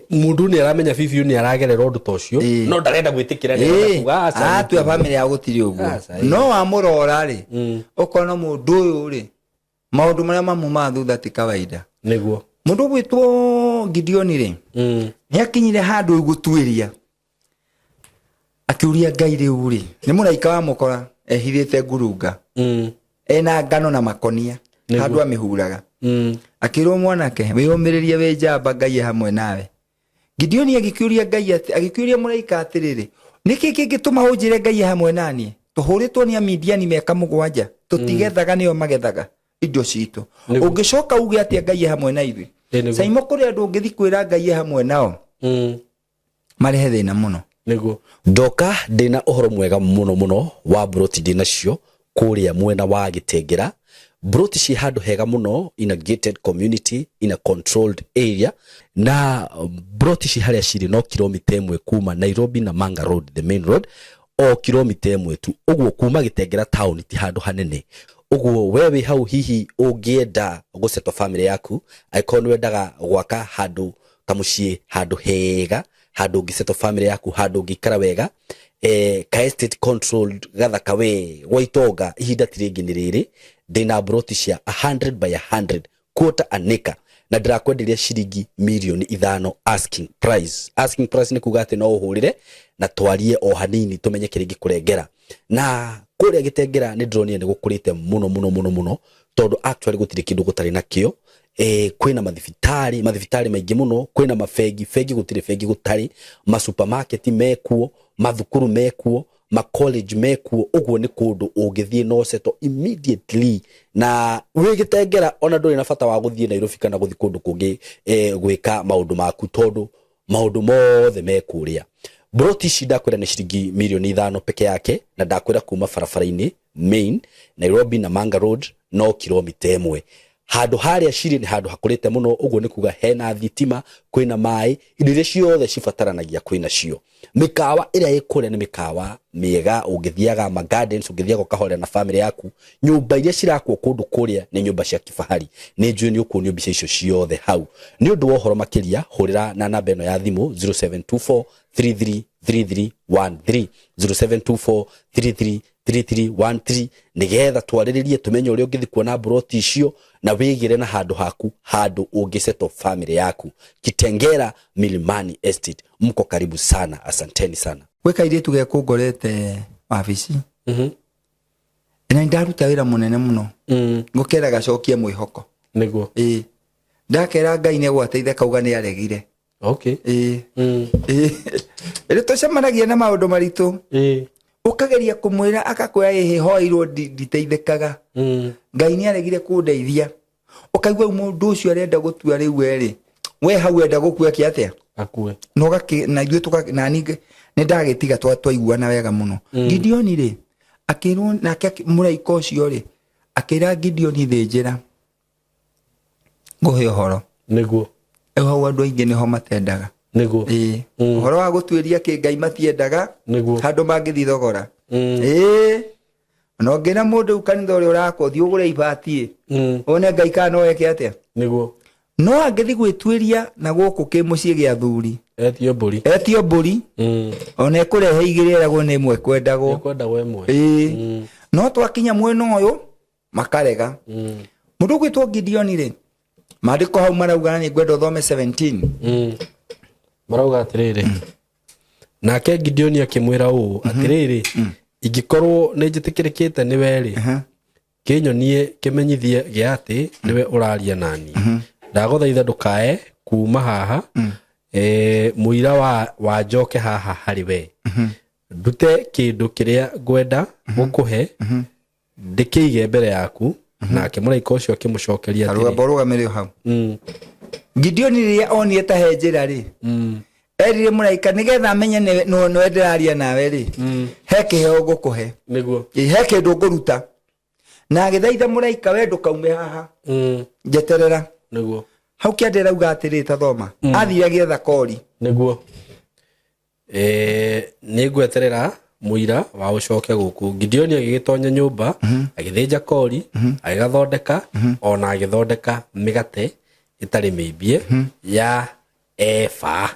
mundu nĩ aramenya bibiũ nĩ aragerera ũndũ ta ũcio no ndarenda gwĩtĩkĩra nĩ kuga atua family ya gũtirĩ ũguo no amũrora rĩ ũkona mũndũ ũyũ rĩ maũndũ marĩa mamuma thutha ti kawaida nĩguo mũndũ gwĩtwo Gideon rĩ nĩ akinyire handũ gũtuĩria akiuria Ngai rĩu rĩ nĩ mũraika wa mũkora ehithĩte ngurunga ena ngano na makonia handũ amĩhuraga akĩrwo mwanake wĩyũmĩrĩrie wĩ njamba Ngai hamwe nawe Gideon agĩkĩuria Ngai agĩkĩuria mũraika atĩrĩrĩ nĩkĩ kĩngĩtũma ũnjĩre Ngai hamwe naniĩ tũhũrĩtwo nĩ Midiani mĩaka 7 tũtigethaga nĩo magethaga indo citũ ũngĩcoka uge atĩ Ngai hamwe na ithuĩ saimo kũrĩ andũ ũngĩthi kwĩra Ngai hamwe nao marehe thĩna mũno nĩguo ndoka ndĩna ũhoro mwega mũno wa broti ndĩnacio kũrĩa mwena wa Gĩtengera broti ci handũ hega mũno in a gated community in a controlled area na broti ci harĩa cirĩ no kilomita 1 kuma Nairobi na Manga Road the main road o kilomita 1 tu ũguo kuma Gĩtengera town ti handũ hanene ũguo wewe hau hihi ũngĩenda gũsetwa family yaku aikon wendaga gwaka handũ kamuciĩ handũ hega handũ ũngĩsetwa family yaku handũ ũngĩikara wega ka estate controlled gathaka we Waitonga ihinda tiringi nĩ rĩrĩ ndĩna broti cia 100 by 100 quarter an acre na ndirakwenderia ciringi milioni 5 asking price nĩ kuga atĩ no ũhũrĩre na twarie o hanini tumenye kĩrĩa gĩkũrengera na kũrĩa Gĩtengera nĩ ndĩronire nĩ gũkũrĩte mũno tondũ actually gũtirĩ kĩndũ gũtarĩ nakĩo kwĩna mathibitarĩ maingĩ mũno kwĩna mafegi gũtirĩ fegi gũtarĩ ma supermarket mekuo mathukuru mekuo ma college mekuo ũguo nĩ kũndũ ũngĩthiĩ no seto immediately na wĩ Gĩtengera ona ndũrĩ na bata wa gũthiĩ Nairobi kana gũthiĩ kũndũ kũngĩ gwĩka maũndũ maku tondũ maũndũ mothe mekũrĩa broti ici ndakwĩra nĩ ciringi milioni 5 peke yake na ndakwĩra kuma barabara-inĩ main Nairobi na Manga Road no kilomita 1 handũ harĩa cirĩ nĩ handũ hakũrĩte mũno ũguo nĩ kuga hena thitima kwĩna maĩ indo iria ciothe cibataranagia kwĩna cio mĩkawa ĩrĩa ĩkũrĩa nĩ mĩkawa mĩega ũngĩthiaga ma gardens ũngĩthiaga ũkahorera na family yaku nyũmba iria cirakwo kũndũ kũrĩa nĩ nyũmba cia kifahari nĩ njũĩ nĩ ũkuonio mbica icio ciothe hau nĩ ũndũ wa ũhoro makĩria hũrĩra na namba ĩno ya thimũ 0724333313 0724333313 nigetha twarĩrĩrie tumenye ũrĩa ũngĩthi kuona broti icio na wĩgĩre na handũ haku handũ ũngĩsetwa family yaku Kitengera Milimani Estate mko karibu sana asanteni sana gwĩka irĩtu gekũngorete wabici na ndaruta wĩra mũnene mũno ngũkera gacokie mwĩhoko nĩguo ndakera Ngai nĩ gwateitha kauga nĩ aregire okay ĩrĩ tũcemanagia na maũndũ maritũ ukageria kumwira akakwira hoirwo nditeithikaga Ngai ni aregire kundeithia ukaigwa mundu ucio arenda gutua riu eri we hau enda gukua kiatia akue no gaki na ithuĩ tuka na ninge nĩ ndagĩtiga twaiguana wega mũno Gideon rĩ akirwo nake mũraika ũcio rĩ akĩra Gideon thĩnjĩra nguhe ũhoro nĩguo hau andũ aingĩ nĩho matendaga nĩguo ũhoro wa gũtuĩria kĩ Ngai matiendaga handũ mangĩthi thogora no ngĩna mũndũ kanitha ũrĩa ũrakothi ũgũre ibati one Ngai kana oeke atĩa nĩguo no angĩthi gwĩtuĩria na gũkũ kĩ mũciĩ gĩa thuri etio mbũri ona ekũrehe igĩrĩ eragwo nĩ ĩmwe kwendagwo no twakinya mwena ũyũ makarega mũndũ gwĩtwo Gideon rĩ maandĩko hau marauga nĩ ngwenda ũthome 17 marauga atĩrĩrĩ nake Gideon akĩmwĩra ũũ atĩrĩrĩ ingĩkorwo nĩ njĩtĩkĩrĩkĩte nĩ werĩ kĩnyonie kĩmenyithie gĩa atĩ nĩwe ũraria nani ndagũthaitha ndũkae kuma haha mũira wa njoke haha harĩ we ndute kĩndũ kĩrĩa ngwenda gũkũhe ndĩkĩige mbere yaku nake mũraika ũcio akĩmũcokeria arũgamĩrĩo hau Gideon rĩrĩa onire ta he njĩra rĩ erire mũraika nĩgetha amenye no ndĩraria nawe rĩ he kĩheo ngũkũhe nĩguo he kĩndũ ngũruta na agĩthaitha mũraika we ndũkaume haha njeterera nĩguo hau kĩandĩra uga atĩrĩ ta thoma athire agĩetha kori nĩguo nĩ ngweterera mũira wa ũcoke gũkũ Gideon agĩgĩtonya nyũmba agĩthĩnja kori agĩgathondeka ona agĩthondeka mĩgate ĩtarĩ mĩimbie ya eba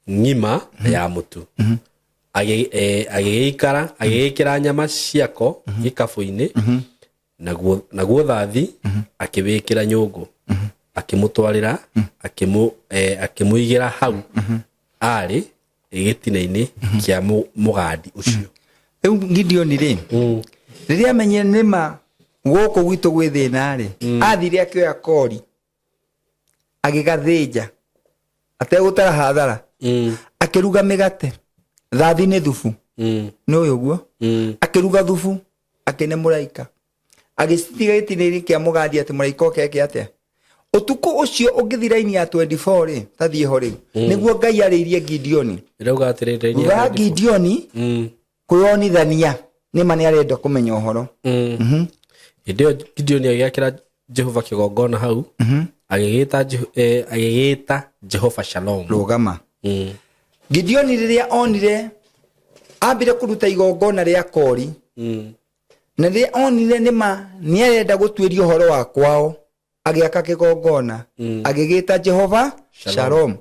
ngima ya mũtu agĩgĩkĩra nyama ciako gĩkabũ-inĩ naguo thathi akĩwĩkĩra nyũngũ akĩmũtwarĩra akĩmũigĩra hau arĩ gĩtina-inĩ kĩa mũgandi ũcio rĩu Gideon rĩ rĩrĩa amenye nĩma gũkũ gwitũ gwĩ thĩna rĩ athire akĩoya kori agĩgathĩnja ategũtara hathara akĩruga mĩgate thathi nĩ thubu nĩ ũyũ guo akĩruga thubu akĩne mũraika agĩcitiga gĩtina-inĩ kĩa mũgandi atĩ mũraika okeke atĩa ũtukũ ũcio ũngĩthira ini ya 24 rĩ tathiĩ ho rĩu nĩguo Ngai arĩirie Gideon rauga atĩrĩrĩ ya Gideon kwĩonithania nĩma nĩ arenda kũmenya ũhoro hĩndĩ ĩyo Gideon agĩakĩra Jehova kĩgongona hau agĩgĩta Jehova Shalom rũgama Gideon rĩrĩa onire ambire kũruta igongona rĩa kori na rĩrĩa onire nĩma nĩ arenda gũtuĩria ũhoro wa kwao agĩaka kĩgongona agĩgĩta Jehova Shalom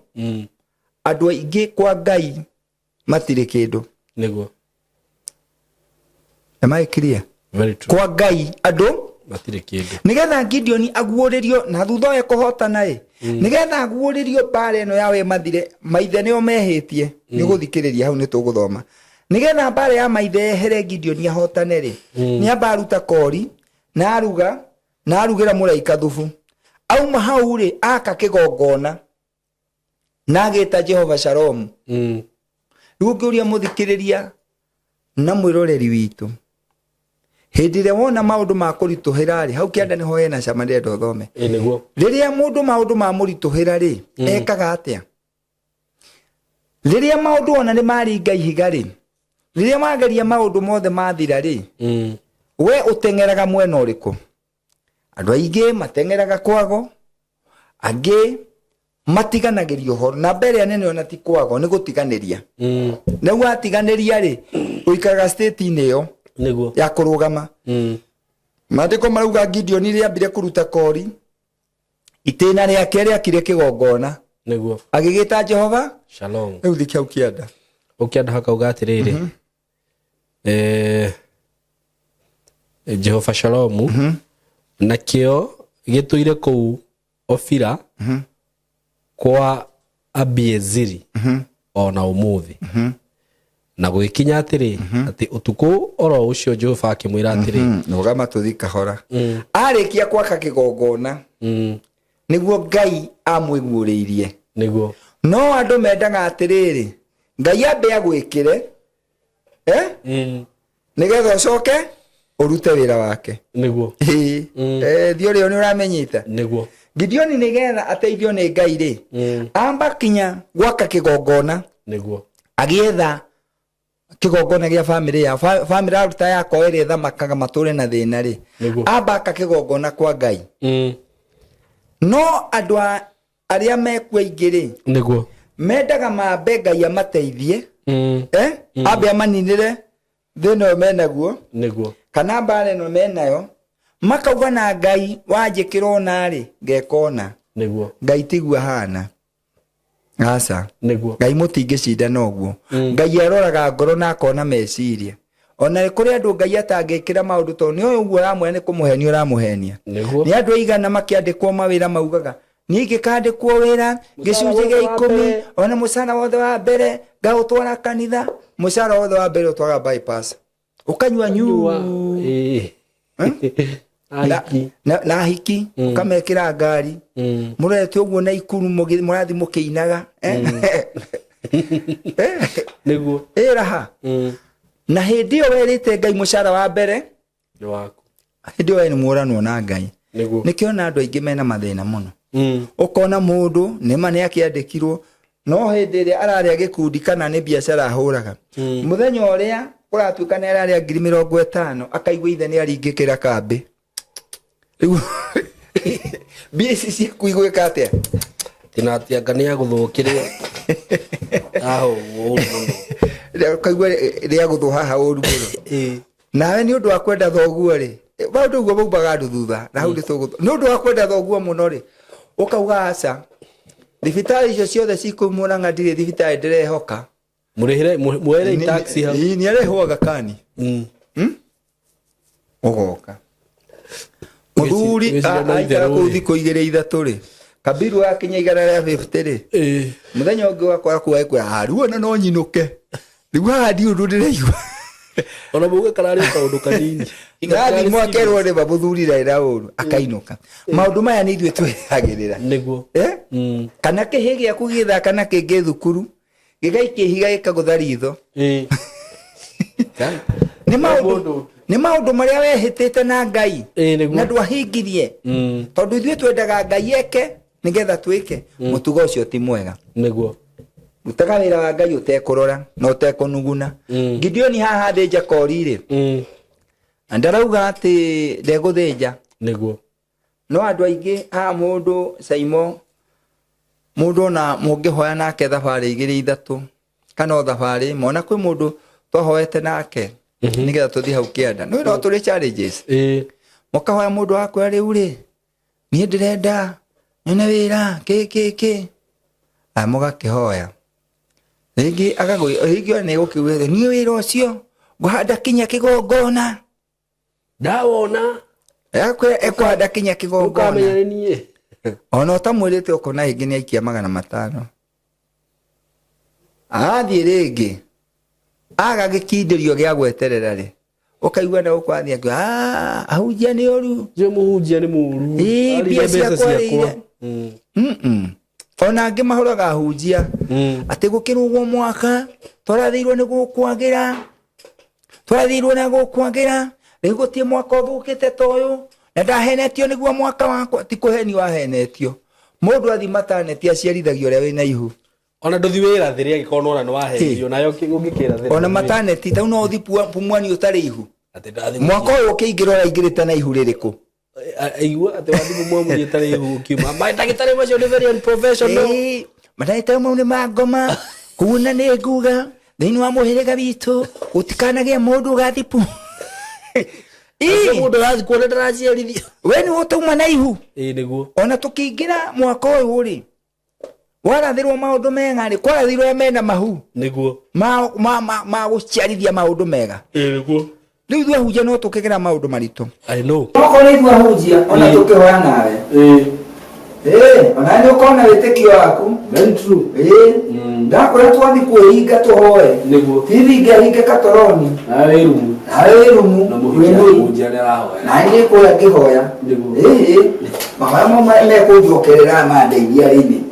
andũ aingĩ kwa Ngai matirĩ kĩndũ nĩguo am I clear kwa Ngai andũ matirĩ kĩndũ nĩgetha Gideon aguũrĩrio na thutha wa kũhotana nĩgetha aguũrĩrio mbara ĩno yawe mathire maithe nĩo mehĩtie nĩ gũthikĩrĩria hau nĩ tũgũthoma nĩgetha mbara ya maithe ehere Gideon ahotane rĩ nĩ amba aruta kori na arugĩra mũraika thubu auma hau rĩ aka kĩgongona na agĩta Jehova Shalom rĩu ngĩũria mũthikĩrĩria na mwĩroreri witũ hĩndĩ ĩrĩa wona maũndũ ma kũritũhĩra rĩ hau kĩanda nĩho hena cama ndĩrenda ũthome rĩrĩa mũndũ maũndũ ma mũritũhĩra rĩ ekaga atĩa rĩrĩa maũndũ ona nĩ maringa ihiga rĩ rĩrĩa mageria maũndũ mothe mathira rĩ we ũteng'eraga mwena ũrĩkũ andũ aingĩ mateng'eraga kwago angĩ matiganagĩrio ũhoro na mbere nene ona ti kwago nĩ gũtiganĩria na watiganĩria rĩ ũikaraga state-inĩ ĩyo nĩguo ya kũrũgama maandĩko marauga Gideon rĩrĩa ambire kũruta kori itĩna rĩake rĩakire kĩgongona nĩguo agĩgĩta Jehova Shalom rĩu thikia ũkĩanda hakauga atĩrĩrĩ Jehova Shalom nakĩo gĩtũire kũu Ofira kwa Abiezeri ona ũmũthĩ na gũgĩkinya atĩrĩ atĩ ũtukũ oro ũcio Jehova akĩmwĩra atĩrĩ rũgama tũthi kahora arĩkia gwaka kĩgongona nĩguo Ngai amwĩguũrĩirie nĩguo no andũ mendaga atĩrĩrĩ Ngai ambe agwĩkĩre nigetha ucoke urute wira wake niguo dio rio ni uramenyita niguo Gideon nigetha ateithio ni Ngai ri amba kinya gwaka kigongona niguo agietha kigongona gia family ya family aruta yako iri thamakaga mature na thina ri amba ka kigongona kwa Ngai no andwa aria mekwa ingiri niguo mendaga mambe Ngai amateithie ambe amaninire thina menaguo niguo kana mbare no menayo makauga na Ngai wanjikirona ri ngekona niguo Ngai tigua hana asa niguo Ngai mutingicinda noguo Ngai aroraga ngoro na akona meciria ona kuri andu Ngai atangikira maundu to ni uyu uramwe ni kumuhenia uramuhenia ni andu igana makiandikwo mawira maugaga ningi kandikwo wira gicunje gia 10 ona musana wothe wa mbere ngautwara kanitha musara wothe wa mbere utwara bypass ukanywa nyu na hiki ukamekira ngari murete uguo na ikuru murathi mukiinaga niguo raha na hindi yo werite Ngai mucara wa mbere ni waku hindi yo ni muranwo na Ngai nikiona andu aingi mena mathina muno ukona mundu nima ni akiandikirwo no hindi ri araria gikundi kana ni biashara ahuraga muthenya uria kuratuika ni araria 50,000 akaigwa ithe ni aringikira kambi biesi si kuigweka atia tinatia ngania guthukiria aho uru muno kaigwa ria guthu haha uru muno nawe ni undu wa kwenda thoguo ri baundu guo baubaga andu thutha na hau ndithugu ni undu wa kwenda thoguo muno ri ukauga aca thibitari icio ciothe cikumuranga ndire thibitari ndirehoka murihire mwere taxi ha ni arehwo gakani ugoka muthuri aitara ku thiko igire ithatu ri kabiru akinya igana ria 50 ri muthenya ungi wakora kuwa kwa ruona no nyinuke riwa hadi undu ndireigwa ona muge karari kaundu kanini ngathi mwakerwo ri babuthuri raira uru akainuka maundu maya ni ithwe twehagirira niguo kana kihigi aku githa kana kingi thukuru gigaiki higa gikaguthariitho ni maundu maria wehitite na Ngai na ndwahingirie tondu ithwe twendaga Ngai eke nigetha twike mutugo ucio ti mwega niguo utaga wira wa Ngai utekurora no utekunuguna Gideon haha thija korire andarauga ati ndeguthinja niguo no andu aingi ha mundu saimo mundu na mungihoya nake thabari igiri ithatu kana thabari mona kwi mundu twahoete nake nigetha tuthi hau kianda no ino tuli challenges mukahoya mundu wakwa riu ri ni ndirenda nyone wira ki mugakihoya ringi agagwi ringi ni gukiuga ni wira ucio guhanda kinya kigongona ndawona ekwenda kinya kigongona ukamenya ni ona utamwirite ukona hingi ni aikia 500 athie ringi agagikindirio gia gweterera ri ukaigwa na ukwathia ahunjia ni oru je muhunjia ni muru bia ciakwa ona angi mahuraga ahunjia ati gukirugwo mwaka twarathirwo ni gukwagira rigutie mwaka uthukite toyu na ndahenetio niguo mwaka wakwa ti kuheni wahenetio mundu athi mataneti aciarithagio ria wina ihu ona nduthi wira thiria gikono ona wahenio nayo ungikira thiria ona mataneti tau no uthi pumwani utari ihu ati ndathi mwaka uyu ukingirora ingirite na ihu ririku aigua ati wathi pumwani utari ihu kiuma mai ndagitari macio ni very unprofessional mandagitari mau ni magoma kuna ni nguga thiini wa muhiriga witu gutikanagia mundu gathipu mundu rathi kuona ndaraciarithio we ni utuma na ihu niguo ona tukingira mwaka uyu ri warathirwo maundu mega ri kwarathirwo mena mahu niguo ma guciarithia maundu mega niguo riu thwe hunjia no tukigera maundu maritu I know oko ni thwe hunjia ona tukihoya nawe ona ni ukona witikio waku very true ndakora twathi kuhinga tuhoe niguo hinga katoroni awirumu na muhinga hunjia ni arahoya na ni kuya kihoya niguo mahoya mama mekunjokerera mandeithia rini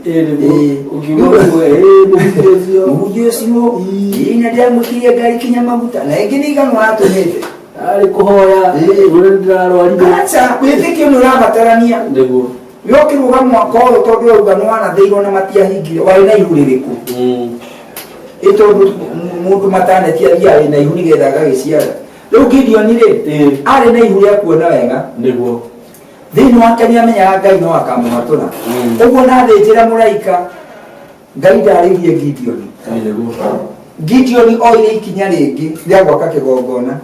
Muhunjia ũcio nginya ndiamũkirie ngari kinya maguta na ĩngĩ nĩ igana watũmĩte ari kuhoya ure ndirarwarire acha wĩtĩkio nĩ ũrabatarania nĩguo yokĩruga mwaka ũyũ tondũ ũrauga nĩ wanathĩirwo na matiahingire warĩ na ihu rĩrĩkũ ĩtondũ mũndũ matanetia thiarĩ na ihu nĩgetha agagĩciara rĩu Gideon rĩ arĩ na ihu rĩa kuona wega nĩguo thĩinĩ wake nĩamenyaga Ngai no akamũhatũra ũguo nathĩnjĩra mũraika Ngai ndarĩgie Gideon Gideon oire ikinya rĩngĩ rĩa gwaka kĩgongona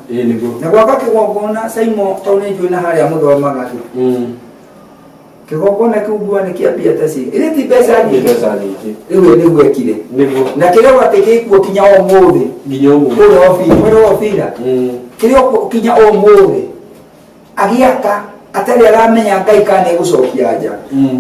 na gwaka kĩgongona Simon tondũ nĩnjũĩ na harĩa mũthomaga kĩgongona kĩu nguo nĩ kĩambia ta ci ĩrĩ ti mbeca nyingĩ rĩu nĩguo ekire na kĩrĩa atĩ gĩkuo kinya ũmũthĩ nginya ũmũthĩ ofira kĩrĩa kinya ũmũthĩ agĩaka atarĩ aramenya Ngai kana egũcokia nja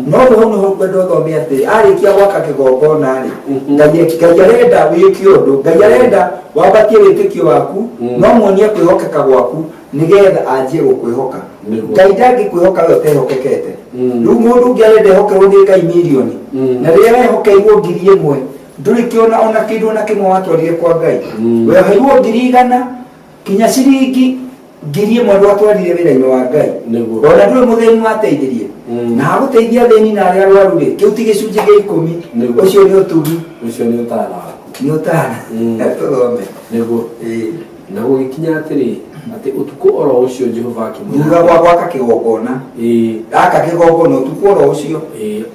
no hau nĩho ngwenda ũthome atĩ arĩkia gwaka kĩgongona rĩ Ngai arenda wĩke ũndũ Ngai arenda wambatie wĩtĩkio waku no muonie kwĩhokeka gwaku nĩgetha anjie gũkwĩhoka Ngai ndangĩkwĩhoka we ũtehokekete rĩu mũndũ ũngĩ arenda ehokerwo nĩ Ngai mirioni na rĩrĩa wehokeirwo 1,000 ndũrĩ kĩona ona kĩndũ na kĩmwe watwarire kwa Ngai weheirwo 100 kinya ciringi 1,000 ndwatwarire wĩra-inĩ wa Ngai ona ndũrĩ mũthĩni wateithirie na agũteithia thĩni na arĩa arwaru rĩ kĩu ti gĩcunjĩ gĩa 10 ũcio nĩ ũtugi ũcio nĩ ũtara nĩ ũtara tũthome nĩguo na gũgĩkinya atĩrĩ atĩ ũtukũ oro ũcio Jehova thutha wa gwaka kĩgongona aka kĩgongona ũtukũ oro ũcio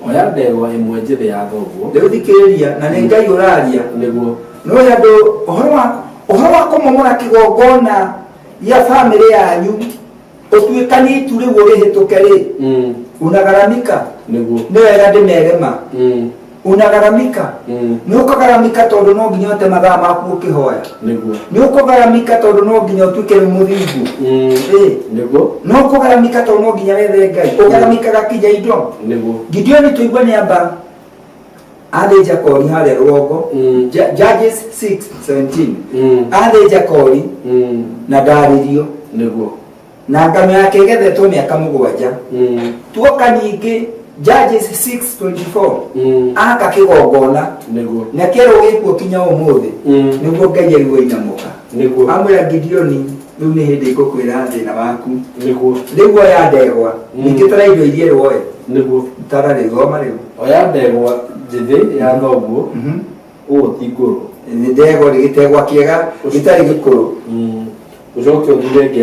oya ndegwa ĩmwe njĩthĩ ya thoguo rĩu thikĩrĩria na nĩ Ngai ũraria nĩguo no andũ ũhoro wa kũmomora kĩgongona ya family yanyu ũtuĩkanie itu rĩu ũrĩhĩtũke rĩ unagaramika nĩ wega ndĩmerema unagaramika nĩ ũkagaramika tondũ no nginya ũte mathaa maku ũkĩhoya nĩ ũkũgaramika tondũ no nginya ũtuĩke wĩ mũthingu no ũkũgaramika tondũ no nginya wethe Ngai ũgaramikaga kinya indo Gideon tũigua nĩ amba athĩnja kori harĩa rũgongo Judges 6:17 athĩnja kori na ndarĩrio na ngano yake ĩgethetwo mĩaka 7 tuoka ningĩ Judges 6:24 aka kĩgongona na kĩerwo gĩkuo kinya ũmũthĩ nĩguo Ngai arigwo inamũka amwĩra Gideon rĩu nĩ hĩndĩ ngũkwĩra thĩna waku rĩu oya ndegwa ningĩ tara indo iria rwoe tara rĩthoma rĩu oya ndegwa njĩthĩ ya thoguo ũguo ti ngũrũ nĩ ndegwa rĩgĩtegwa kĩega gĩtarĩ gĩkũrũ ũcoke ũthure ĩngĩ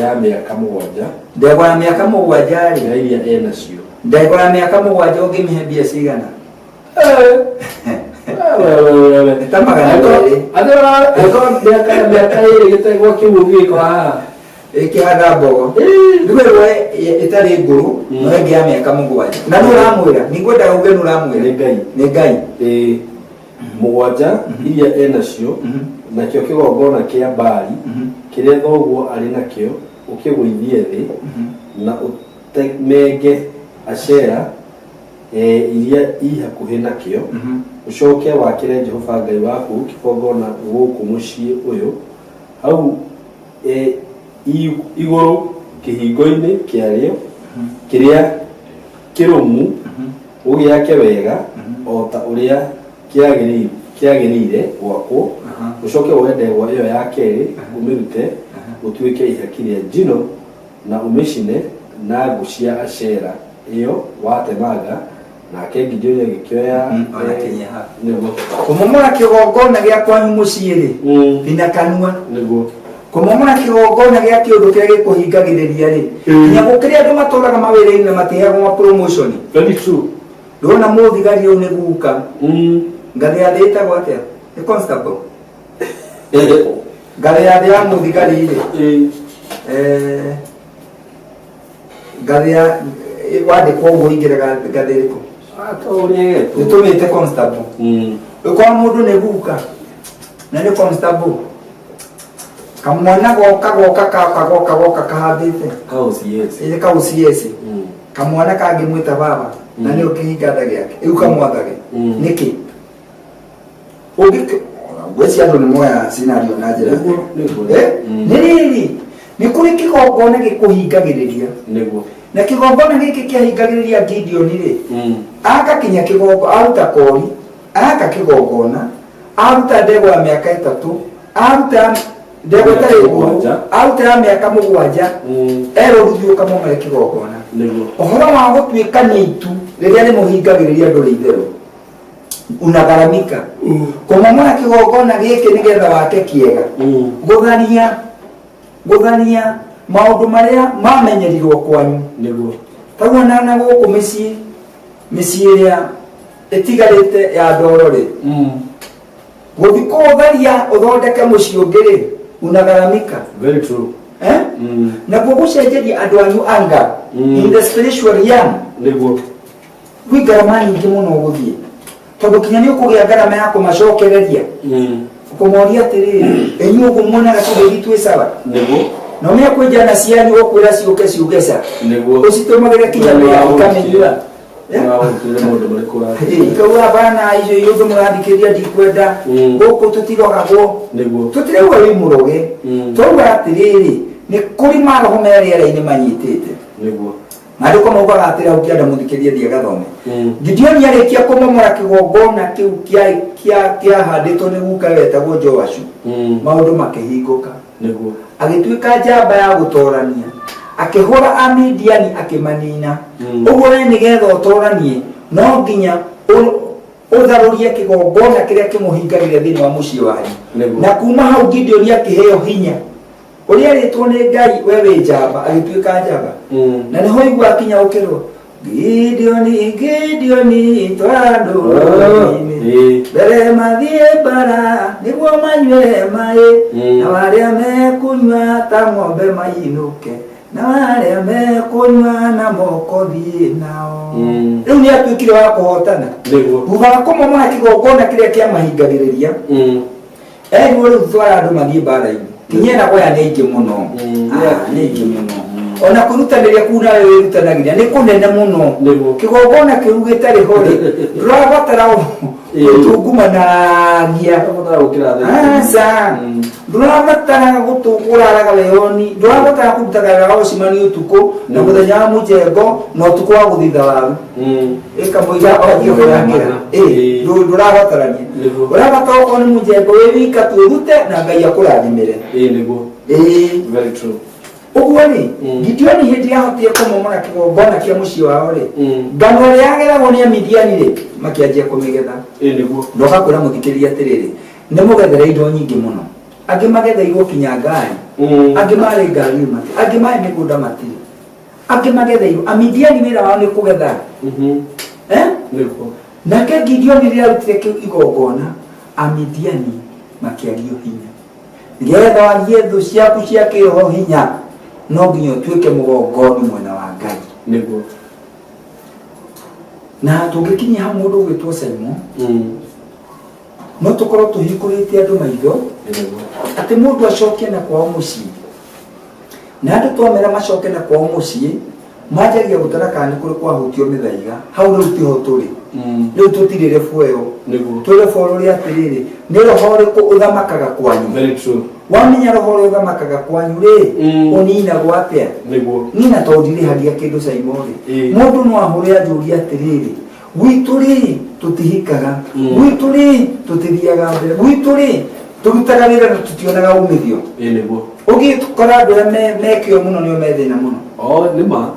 ya mĩaka 7 ndegwa ya mĩaka 7 rĩ na iria enacio ndegwa ya mĩaka 7 ũngĩmĩhe mbia cigana ta magana merĩ mĩaka ĩrĩ gĩtegwa kĩu gĩko haha ĩkĩhanda mbogo rĩu ĩrwo ĩtarĩ ngũrũ no ĩngĩ ya mĩaka 7 na nĩ ũramwĩra nĩngwendaga uge nĩ ũramwĩra nĩ Ngai 7 iria enacio nakĩo kĩgongona kĩa Baali kĩrĩa thoguo arĩ nakĩo ũkĩgũithie thĩ na ũtemenge Ashera iria i hakuhĩ nakĩo ũcoke wakĩre Jehova Ngai waku kĩgongona gũkũ mũciĩ ũyũ hau igũrũ kĩhingo-inĩ kĩarĩo kĩrĩa kĩrũmu ũgĩake wega o ta ũrĩa kĩagĩrĩire gwakwo ũcoke woe ndegwa ĩyo ya kerĩ ũmĩrute ũtuĩke ihaki rĩa njino na ũmĩcine na ngũ cia Ashera ĩyo watemanga nake Gideon agĩkĩoya kũmomora kĩgongona gĩa kwanyu mũciĩ rĩ thina kanua kũmomora kĩgongona gĩa kĩũndũ kĩrĩa gĩkũhingagĩrĩria rĩ nginya gũkĩrĩ andũ matũraga mawĩra-inĩ na matiheagwo promotion ndona mũthigari ũyũ nĩ guka ngathĩ ya thĩ ĩtagwo atĩa nĩ constable ngathĩ ya thĩ ya mũthigari rĩ ngathĩ ya wandĩkwo ũguo ingĩraga ngathĩ ĩrĩkũ nĩtũmĩte constable ũkora mũndũ nĩ guka na nĩ constable kamwana goka kahambĩte kaũciesi kamwana kangĩmwĩta baba na nĩ ũkĩhinga nda gĩake rĩu kamwathage nĩkĩ gwĩcia andũ nĩ moya scenario na njĩra nĩ rĩrĩ nĩ kũrĩ kĩgongona gĩkũhingagĩrĩria na kĩgongona gĩkĩ kĩahingagĩrĩria Gideon rĩ aka kinya kigongo aruta kori aka kigongona aruta ndego ya miaka 3 aruta ndego tarebu aruta ya miaka 7 ero ruthio kamomere kigongona ohoro wa gutwikania itu riria ni muhingagiriria andu riithero unagaramika kumomora kigongona giki nigetha wake kiega guthania maundu maria mamenyerirwo kwanyu niguo tagwana na guku micii iria itigarite ya ndorore guthiko tharia uthondeke mucii ungiri unagaramika very true na gugucenjeria andu anyu anga in the spiritual realm niguo gwi garama nyingi muno guthie tondu kinya ni ukugia garama ya kumacokereria kumoria atiriri enyu gumona gatugi twi sawa niguo no me kwenja na cianyu okwira ciuke ciugesa niguo ucitumagire kinya ya ukamenyua ikawa bana ijo yodo murathikiria ndikwenda guku tutirogagwo niguo tutirewa wi muroge tauga atiriri ni kuri maroho meriera-ini manyitite niguo Maandiko maugaga atira ukienda muthikirie thia gathome Gideon arikia kumomora kigongona kiu kia handitwo ni guka wetagwo Joashu maundu makihinguka niguo agituika njamba ya gutorania akihura Amidiani akimanina uguo we nigetha utoranie no nginya utharurie kigongona kiria kimuhingagire thini wa mucii wanyu na kuma hau Gideon akiheo hinya uria ritwo ni Ngai wewe njamba agituika njamba na niho igua kinya ukirwo Gideon twandu bere mathie bara niguo manywe mai na waria mekunywa ta ng'ombe mainuke na waria mekunywa na moko thie nao riu ni atuikire wa kuhotana thutha wa kumomora kigongona kiria kia mahingagiriria riu twara andu mathie bara-ini kinyena goya ni ingi muno ni ingi muno ona kurutaniria kuna wewe rutanagiria ni kunene muno kigongona kiu gitari hori ndurabatara utungumanagia asa ndurabatara gutunguraraga weyoni ndurabatara kurutaga gaucimani utuku na muthenya wa mujengo na utuku wa guthitha waru ikamuiga ogihorangira ndurabatarania urabatara ko ni mujengo we wika turute na Ngai akurathimire niguo very true Ugwani Gideon hindi yahotie kumomora kigongona kia mucii wao ri ngano ria yageragwo ni Amidiani ri makianjia kumigetha niguo ndokakwira muthikiria atiriri ni mugethere indo nyingi muno angi magetheirwo kinya ngari angi mari ngari mati angi mari migunda matiri angi magetheirwo Amidiani wira wao ni kugetha niguo nake Gideon ria rutire igongona Amidiani makiagio hinya ngetha wagie thu ciaku cia kiroho hinya no nginya tuike mugongoni mwena wa Ngai niguo na tungikinya ha mundu gwitwo Simon no tukorwo tuhikurite andu maitho ati mundu acoke na kwao mucii na andu twamera macoke na kwao mucii majagia gutara kana kuri kwahutio mithaiga hau riu tiho turi riu tutirire fueyo turi forori atiriri ni roho riku uthamakaga kwanyu very true wamenya roho ri uthamakaga kwanyu ri unina gwatia niguo nina tondire hagia kindu Simoni mundu no ahure ajuria atiriri gwitu ri tutihikaga gwitu ri tutithiaga mbere gwitu ri turutaga wira na tutionaga umithio niguo ugikora andu mekio muno nio methina muno nima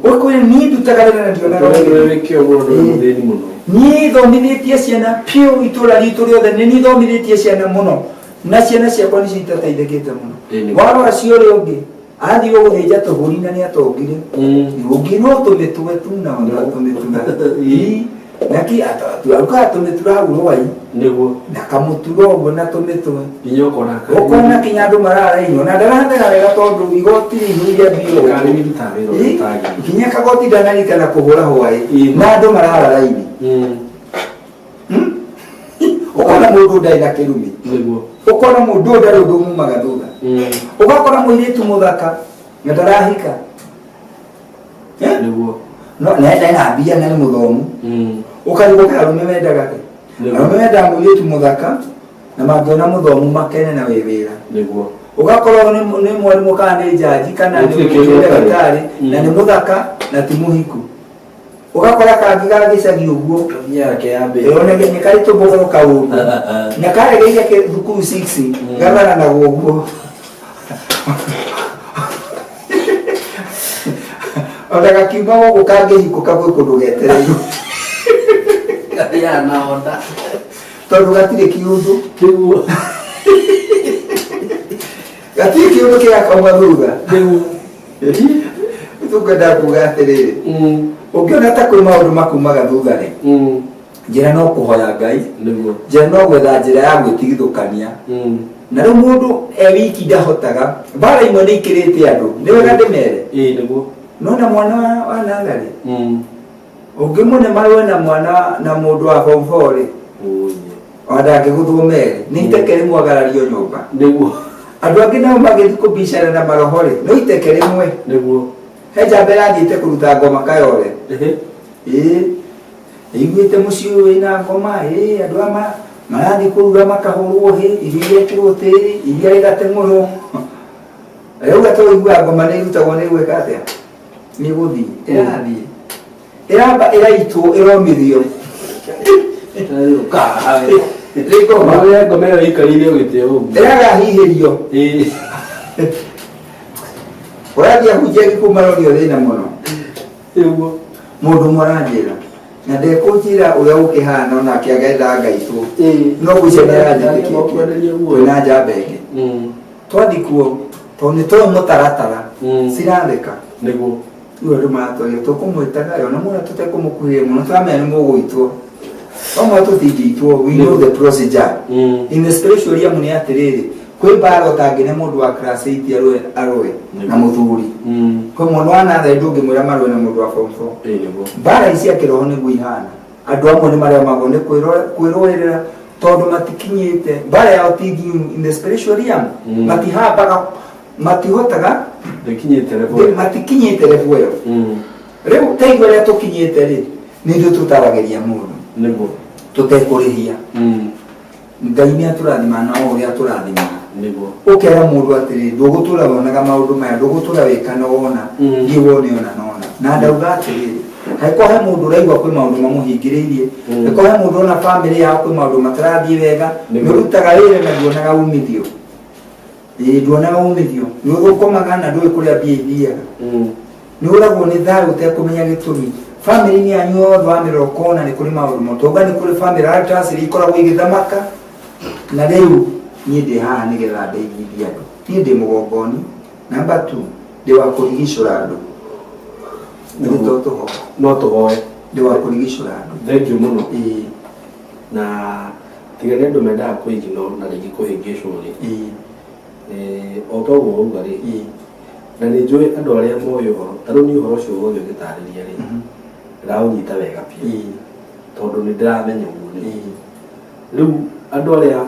ukuri ni ndutaga wira na ndionaga wikio muno muthini muno ni thomithitie ciana piu itura ritu riothe ni thomithitie ciana muno na ciana ciakwa ni citateithĩkĩte muno warora cio ri ungi athi gũthĩnja tũhũri na nĩ atongire ũngĩ no tũmĩtwe tu na tũmĩtuna naki atatuaruka tũmĩtura hau rwai nĩguo na kamũtura ũguo na tũmĩtwe ũkona kinya andũ mararainwo na ndarathera wega tondũ igoti rĩihũire mbio kinya kagoti ndanarikana kũhũra hwaĩ na andũ marara raini ukona mundu ndai na kirumi niguo ukona mundu ndari undu mumaga thutha ugakora muiritu muthaka na ndarahika niguo no na mbia na ni muthomu ukaribuka arume mendaga arume menda muiritu muthaka na mangiona muthomu makene na wewira niguo ugakora ni mwarimu kana ni jaji kana ni ndagitari na ni muthaka na ti muhiku ugakora kangi gagicagi uguo yake yabe onege ni kari tubogoro kauru na kare geike ke thukuru 6 gabara na guguo odaga kiuga gugu kangihiko kagwe kundu getereiru ya na onda tondu gatire kiundu kiu gatire kiundu kigakauma thutha tukenda kuga atiriri ungiona ta kwi maundu makumaga thutha ri njira no kuhoya Ngai njira no gwetha njira ya gwitigithukania na riu mundu wiki ndahotaga bara imwe ni ikirite andu ni wega ndimere niguo nona mwana wa nathari ungimune marwe na mwana na mundu wa form 4 ri odage guthumere ni itekere mwagarario nyumba niguo andu angi nao magithi kubicana na maroho ri no itekere mwe niguo heja mbere thiite kuruta ngoma kayore iguite muciĩ wĩna ngoma andu ama marathi kuruga makahũrwo iria ekirwo tĩri iria rĩgateng'ũrwo rĩu gatũigua ngoma nĩ irutagwo nĩ gwĩka atĩa nĩ gũthiĩ ĩrathiĩ ĩramba ĩraitwo ĩromithio ngoma ĩyo ĩikarĩire gĩtĩ ũguo ĩragahihĩrio ũrathiĩ ahunjia gĩkumaronio thĩna mũno mũndũ ũmwe aranjĩra na ndekũnjĩra ũrĩa gũkĩhana onake agenda ngaitwo no gwĩcia nĩaranjĩtĩkĩtie kwĩna njamba ĩngĩ twathikwo tondũ nĩ tũĩ mũtaratara ciratheka nĩguo rĩu andũ maratwarĩrio tũkũmwĩtaga ona mũna tũtekũmũkuhĩrĩria mũno tũramenya nĩ mũgũitwo omwe tũtingĩitwo we know the procedure in the spiritual realm nĩ atĩrĩrĩ kwĩ mbara ũtangĩne mũndũ wa class 8 arũe na mũthuri kwĩ mwana wa nathari ndũngĩmwĩra marũe na mũndũ wa form 4 mbara ici akĩroho nĩguo ihana andũ amwe nĩ maremagwo nĩ kwĩrũĩrĩra tondũ matikinyĩte mbara yao tingi in the spiritual realm matihambaga matihotaga matikinyĩte level ĩyo rĩu taigua rĩrĩa tũkinyĩte rĩ nĩ ithuĩ tũtaragĩria mũndũ tũtekũrĩhia Ngai nĩ atũrathima na o ũrĩa atũrathima ũkera mũndũ atĩrĩ ndũgũtũra wonaga maũndũ maya ndũgũtũra wĩkana wona thiĩ wone ona nona na ndauga atĩrĩrĩ haiko he mũndũ ũraigua kwĩ maũndũ mamũhingĩrĩirie haiko he mũndũ ona bamĩrĩ yao kwĩ maũndũ matarathiĩ wega nĩũrutaga wĩra na nduonaga umithio nduonaga umithio nĩ ũthũkũmaga na ndũĩ kũrĩa mbia ithiaga nĩ ũragwo nĩ thayũ ũtekũmenya gĩtũmi bamĩrĩ-inĩ yanyu othe wamĩrora ũkona nĩ kũrĩ maũndũ motonga nĩ kũrĩ bamĩrĩ aratracĩrĩ ikoragwo igĩthamaka na rĩu niĩ ndĩ haha nĩgetha ndeithithie andũ niĩ ndĩ mũgongoni number 2 ndĩ wa kũrigicũra andũ no tũhoe ndĩ wa kũrigicũra andũ thank you mũno na tiga nĩ andũ mendaga kũigino na rĩngĩ kũhĩngĩcwo rĩ o toguo uga rĩ na nĩ njũĩ andũ arĩa moĩ ũhoro ta rĩu nĩ ũhoro ũcio wothe ũgĩtarĩria rĩ ndĩraũnyita wega biũ tondũ nĩ ndĩramenya ũguo rĩu andũ arĩa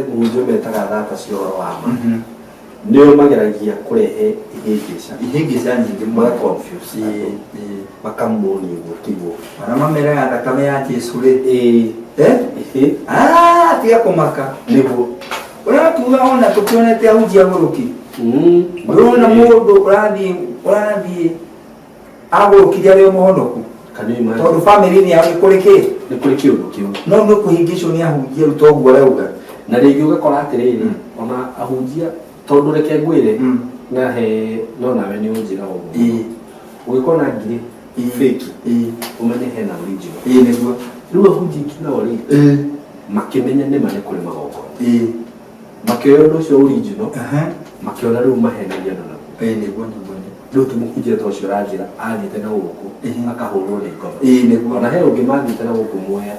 mũhunjia metaga thata cia ũhoro wa ma nĩo mageragia kũrehe ihĩngĩca nyingĩ magaconfuse makamuonia ũguo tiguo ona mameraga thakame ya Jesũ rĩ tiga kũmaka nĩguo ũratuga ona tũkĩonete ahunjia gũrũki ndũrona mũndũ ũrathiĩ agũrũkithia arĩ o mũhonoku tondũ bamĩrĩ-inĩ yao nĩ kũrĩ kĩũndũ kĩu no nĩ kũhĩngĩcwo nĩ ahunjia rĩu toguo arauga na rĩngĩ ũgakora atĩrĩrĩ ona ahunjia tondũ reke ngwĩre na he no nawe nĩ ũnjĩra ũguo ũgĩkorwo na ngiri fake ũmenye hena original nĩguo rĩu ahunjia nginao rĩ makĩmenya nĩ marĩ kũrĩ magongona makĩoya ũndũ ũcio original makĩona rĩu mahenagia andũ naguo rĩu tũmũhunjia ta ũcio ũranjĩra athiĩte na gũkũ akahũrwo nĩ ngoma ona he ũngĩ mathiĩte na gũkũ muoya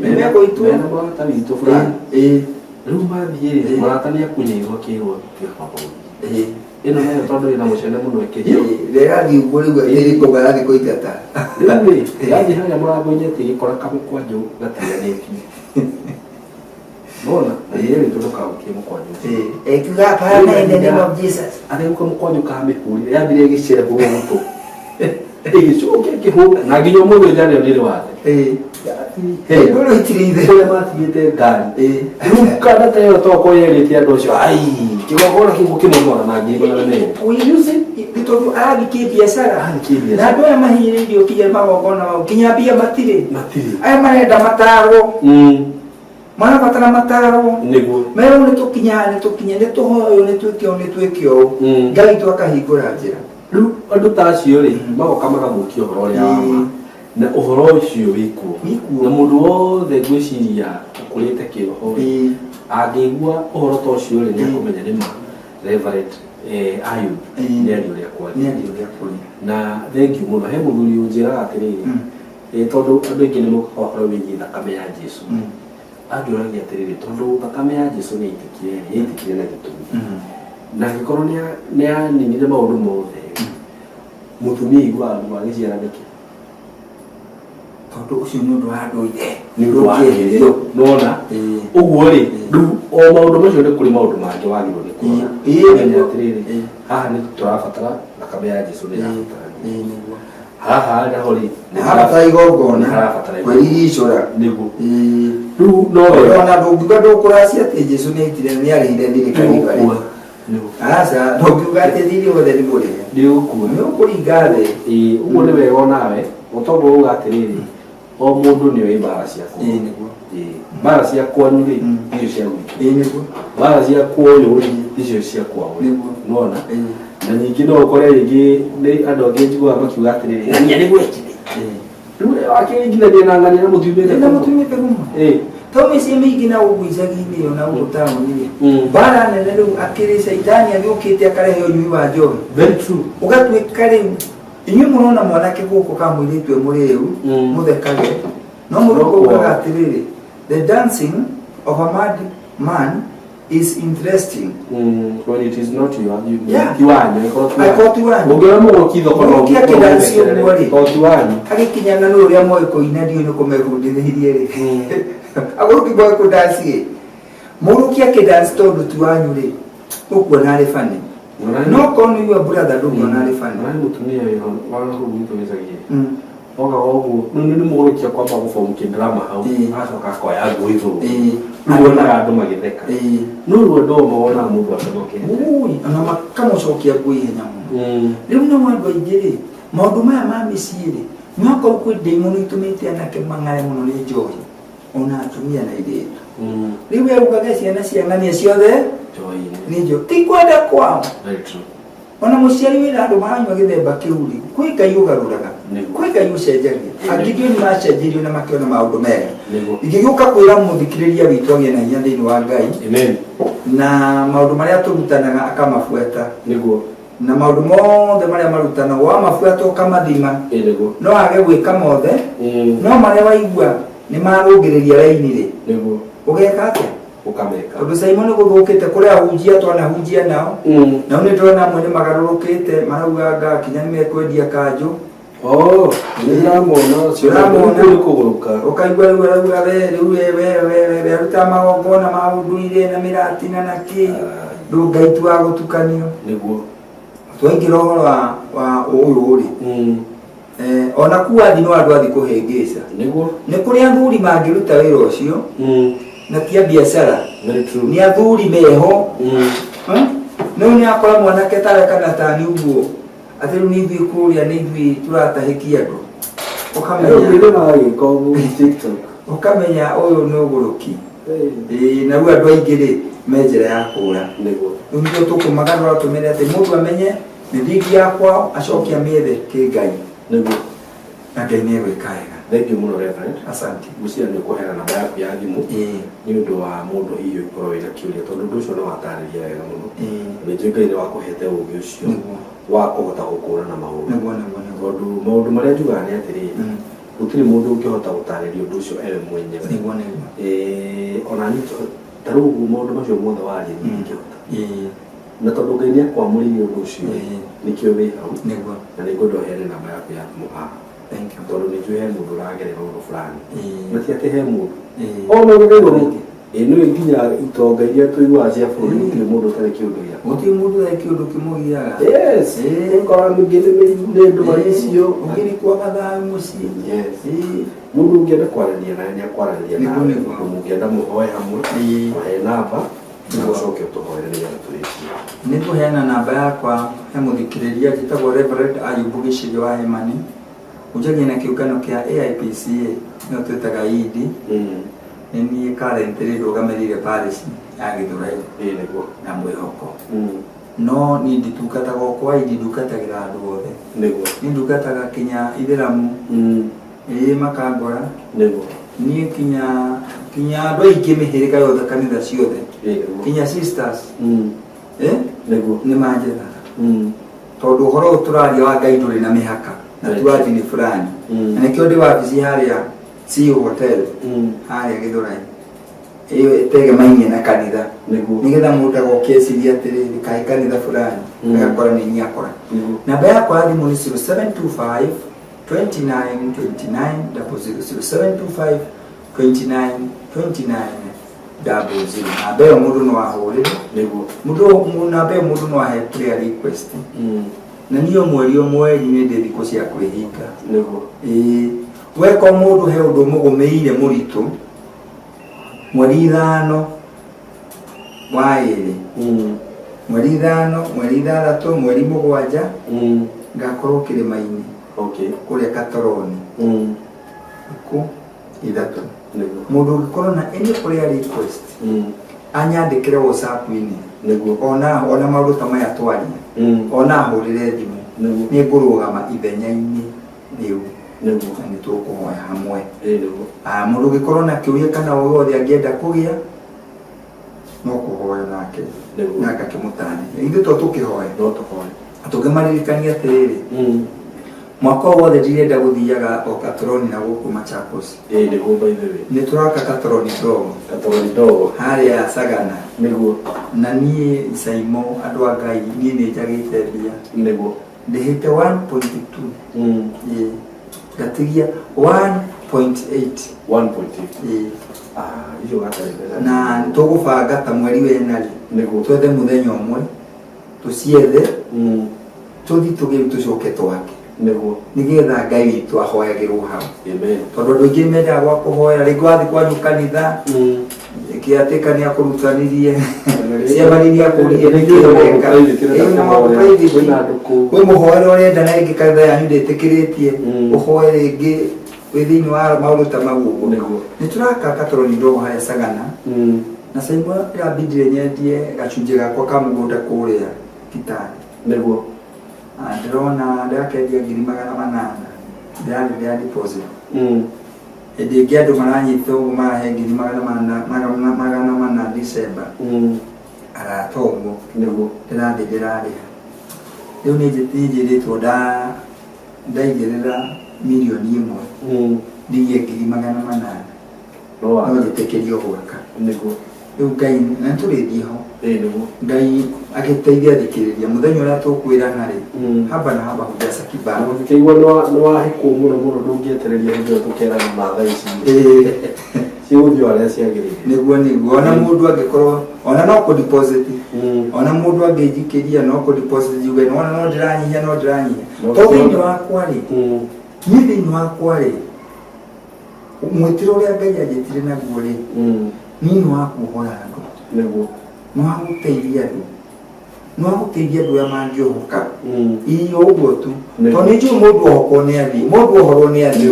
nĩmegũitwo mena mũrata witũ fulani rĩu mathiĩ mũrata nĩ akunyĩirwo kĩrwo kĩbabũri ĩno nayo tondũ ĩna mũcene mũno ĩkĩhio rĩrathiĩ ũguo rĩu ĩrĩ kũga rathiĩ kũingata rĩu yathiĩ harĩa mũrango-inĩ ĩgĩkora kamũkwanjũ gatiganĩtie bona na yeye ndio ndokaukie mũkwanjũ ekiuga hapana in the name of Jesus arĩuka mũkwanjũ kamĩkũrire yambire ĩgĩcere gũkũ ĩgĩcoka ĩkĩhũra na nginya mũndũ njarĩo nĩrĩ wathe Ndoro itirinde kule matigite ngari kana tayo to ko yerite andu cio ai kigogora kimukimona na ngigo na ne we use it bitoru ari ke biashara na ndo ya mahiri ndio kija magogona kinyambia matire aya marenda mataro mara patana mataro niguo mero ne tukinya ne tuhoyo ne twekio ngai twakahingura njira riu andu ta cio ri magoka magathukio horo ria wama na uhoro ucio wikuo na mundu wothe gwiciria ukurite kiroho angigua uhoro ta ucio ri ni akumenya ni ma Reverend Ayub ni ari uria kwari na thank you muno he muthuri unjira atiriri tondu andu ingi ni mukohoro wigi thakame ya Jesu anduragia atiriri tondu thakame ya Jesu ni itikire na gitumi na gikorwo ni aninire maundu mothe mutumia igwa andu agiciara niki tondu ucio ni undu wa nduire ni undu wa nduire nona uguo ri riu o maundu macio ni kuri maundu mangi wagirwo ni kuona atiriri haha ni turabatara thakame ya Jesu ni irabatara haha naho ri harabatara igongona kwiricura niguo riu no ona ndungiuga ndukuracia ati Jesu ni itire ni arinde thirikari asa ndungiuga ati thiri wothe ni muri ndiukua ni ukuringa thi uguo ni wega onawe utondu uga atiriri o mundu ni oi mbara ciakwa niguo mbara ciakwa ni ri icio cia gwitũ niguo mbara ciakwa uyu ri icio ciakwa nona na nyingi no ukore ringi ni andu angi njiguaga makiuga atiriri ng'ania ni gwekire riu akĩringithania na ng'ania na mũtumĩte mũno tau mĩciĩ mĩingĩ na ũguo icagi-inĩ ona ũguo taũni-rĩ mbara nene rĩu akĩrĩ caitani agĩũkĩte akarehe ũnyui wa njohi ũgatuĩka rĩu inyuĩ mũrona mwanake gũkũ ka mũirĩtu mũrĩu mũthekage no mũrũko ugaga atĩrĩrĩ the dancing of a mad man is interesting when it is not you kiwanyo ungĩra mũgũki thoko no kĩdansi ũguo-rĩ kiwanyo agĩkinyana nĩ ũrĩa moĩ kũina ndiũ nĩ kũmebundithirie-rĩ agũrũki moĩ kũdansi-ĩ mũrũki akĩdansi tondũ ti wanyu-rĩ ũkuona arĩ bani no korwo nĩ your brother ndũkuona arĩ bani mũtumia wĩho wana hau gwitũ gĩcagi-rĩ oga ũguo nĩ mũgũrũkia kwamba gũbomu kĩndrama hau agacoka akoya ngũ igũrũ rĩu wonaga andũ magĩtheka no rĩu andũ o monaga mũndũ aconokete ona makamũcokia ngũ ihenya mũno rĩu nĩmo andũ aingĩ-rĩ maũndũ maya ma mĩciĩ-rĩ nĩwakorwo kwĩ ndaimono itũmĩte anake mang'are mũno nĩ njohi ona atumia na airĩtu rĩu erugaga ciana cia ng'ania ciothe nĩ njohi ti kwenda kwao ona mũciari wĩna andũ maranyua gĩthemba kĩu-rĩ kwĩ Ngai ũgarũraga kwĩ Ngai ũcenjagia angĩ ndio nĩ macenjirio na makĩona maũndũ mega ingĩgĩũka kwĩra mũthikĩrĩria witũ agĩe na hinya thĩinĩ wa Ngai na maũndũ marĩa tũrutanaga akamabuata na maũndũ mothe marĩa marutanagwo wamabuata ũkamathima no age gwĩka mothe no marĩa waigua nĩ marũngĩrĩria raini-rĩ ũgeka atĩa ukameka tondu Simon guthukite kuria ahunjia twanahunjia nao nao ni ndona amwe ni magarurukite marauga kinya ni mekwendia kanju ni ramona cio kuguruka ukaigua riu arauga we ruta magongona ma unduire na miratina na ki ndungai tu wa gutukanio niguo twaingira uhoro wa uyu ri ona kuathi no andu athi kuhengeza niguo ni kuria athuri mangiruta wira ucio na tia biashara ni athuri meho no ni akora mwanake tare kana tani uguo athiru ni ithui kuria ni ithui turatahikia andu ukamenya uyu ni uguruki na rĩu andũ aingĩ-rĩ me njĩra ya kũũra rĩu nĩkĩo tũkũmagarũra tũmere atĩ mũndũ amenye mĩthingi ya kwao acokia mĩethe kĩ Ngai na Ngai nĩ egwĩka wega. Thank you muno Reverend. Asante. Gucia nĩ ũkũheana namba yaku ya thimũ nĩ ũndũ wa mũndũ hihi ũkorwo wĩna kĩũria tondũ ũndũ ũcio no watarĩria wega mũno nĩ njũĩ Ngai nĩ wakũhete ũũgĩ ũcio wa kũhota gũkũũrana maũndũ tondũ maũndũ marĩa njugaga nĩ atĩrĩrĩ gũtirĩ mũndũ ũngĩhota gũtarĩria ũndũ ũcio ewe mwenyewe ona niĩ ta rĩu maũndũ macio mothe waria niĩ ingĩhota na tondũ Ngai nĩ akwamũrĩire ũndũ ũcio nĩkĩo wĩ hau na nĩ ngwenda ũheane namba yaku ya thimũ haha tondũ nĩ njũĩ he mũndũ ũragerera ũndũ fulani na ti atĩ he mũndũ o mũndũ nĩ igũrũ ino nginya itonga iria tuigua cia bũrũri gũtirĩ mũndũ ũtarĩ kĩũndũ gĩake. Gũtirĩ mũndũ ũtarĩ kĩũndũ kĩmũgiaga. Yes. Ngora mĩingĩ nĩ ndwari icio. Ũngĩrĩ kwaga thayũ mũciĩ. Yes. Mũndũ ũngĩenda kwaranĩria nawe nĩakwaranĩria nawe. Mũngĩenda mũhoe hamwe. Wahe namba. Nĩgũcoke ũtũhoere nĩgetha tũrĩkie. Nĩngũheana namba yakwa he mũthikĩrĩria njĩtagwo Reverend Ayubu Gĩcĩrĩ wa Hemani. Ũnjagie na kĩũngano kĩa AIPCA nĩyo twĩtaga ED. Nĩniĩ currently ndũgamĩrĩire parish ya Gĩthũrai na Mwĩhoko. No niĩ nditungataga o kwa ED, ndungatagĩra andũ othe. Niĩ ndungataga kinya Ithĩramu, Makangora, niĩ kinya andũ aingĩ mĩhĩrĩga yothe kanitha ciothe, kinya sisters nĩ manjethaga tondũ ũhoro ũyũ tũraria wa Ngai ndũrĩ na mĩhaka na tuathi nĩ fulani. Na nĩkĩo ndĩ wabici harĩa CEO Hotel harĩa Gĩthũrai ĩyo ĩtegemainie na kanitha, nĩgetha mũndũ agoke ecirie atĩrĩrĩ kaĩ kanitha fulani agakora nĩ niĩ akora. Namba yakwa ya thimũ nĩ 0725 29 29 00725 29 29 00. Namba ĩyo mũndũ no ahũrĩre, namba ĩyo mũndũ no ahe prayer request. Na niyo mweri nĩ ndĩ thikũ cia kwĩhinga. Weka mũndũ he ũndũ mũgũmĩire mũritũ, mweri 5 wa 2 mweri 5 mweri 6 mweri 7 ngakorwo kĩrĩma-inĩ kũrĩa Katoroni ku 3. Mũndũ ũngĩkorwo na any prayer request anyandĩkĩre WhatsApp-inĩ, ona maũndũ ta maya twaria, ona ahũrĩre thimũ, nĩ ngũrũgama ithenya-inĩ rĩu na nĩ tũkũhoya hamwe. Mũndũ ũngĩkorwo na kĩũria kana o wothe angĩenda kũgĩa no kũhoya nake na ngakĩmũtarĩria. Ithuĩ to tũkĩhoya tũngĩmaririkania atĩrĩrĩ, mwaka wothe ndirenda gũthiaga o Katoroni na gũkũ Machakos. Nĩ tũraka Katoroni ndogo harĩa Sagana, na niĩ Saimo andũ a Ngai niĩ nĩ njagĩte mbia ndĩhĩte 1.2 gatigia 1.8 na tũgũbanga ta mweri wenarĩ twethe mũthenya ũmwe tũciethe tũthi tũcoke twake, nĩgetha Ngai witũ ahoyagĩrwo hau. Tondũ andũ aingĩ mendaga gwa kũhoya, rĩngĩ wathiĩ kwanyu kanitha kĩatĩka nĩ akũrutanirie ciamanirie akũrie nĩkĩreka kwĩ mũhoere ũrenda na rĩngĩ kanitha yanyu ndĩtĩkĩrĩtie ũhoe rĩngĩ wĩ thĩinĩ wa maũndũ ta mau ũguo. Nĩ tũraka Katoroni ndogo harĩa Sagana, na Saimo ĩrambindire nyendie gacunjĩ gakwa ka mũgũnda kũrĩa Kitale. Ndĩrona ndĩrakendia 800,000 ndĩrarĩ deposit. Hĩndĩ ĩngĩ andũ maranyita ũguo marahe 800,000 December arata ũguo ndĩrathiĩ ndĩrarĩha. Rĩu nĩ njĩrĩtwo ndaigĩrĩra mirioni 1 ndiye 800,000 no njĩtĩkĩrio gwaka. Rĩu Ngai na tũrĩthiĩ ho, Ngai agĩteithia thikĩrĩria mũthenya ũrĩa tũkwĩrana-rĩ haba na haba hujasa kibao. Ũkĩigua nĩ wahĩkwo mũno ndũngĩetereria hĩndĩ ĩyo tũkerana mathaa ici ciũthio arĩa ciagĩrĩire. Nĩguo ona mũndũ angĩkorwo ona no kũ-deposit, ona mũndũ angĩnjikĩria no kũ-deposit yuge ona no ndĩranyihia to thĩinĩ wakwa-rĩ, niĩ thĩinĩ wakwa-rĩ mwĩtĩro ũrĩa Ngai anjĩtire naguo-rĩ niĩ nĩ wa kuohora andũ, nĩ wa gũteithia andũ arĩa mangĩohoka ũguo tu. Tondũ nĩ njũĩ mũndũ ohokwo nĩ athiĩ, mũndũ ohorwo nĩ athiĩ.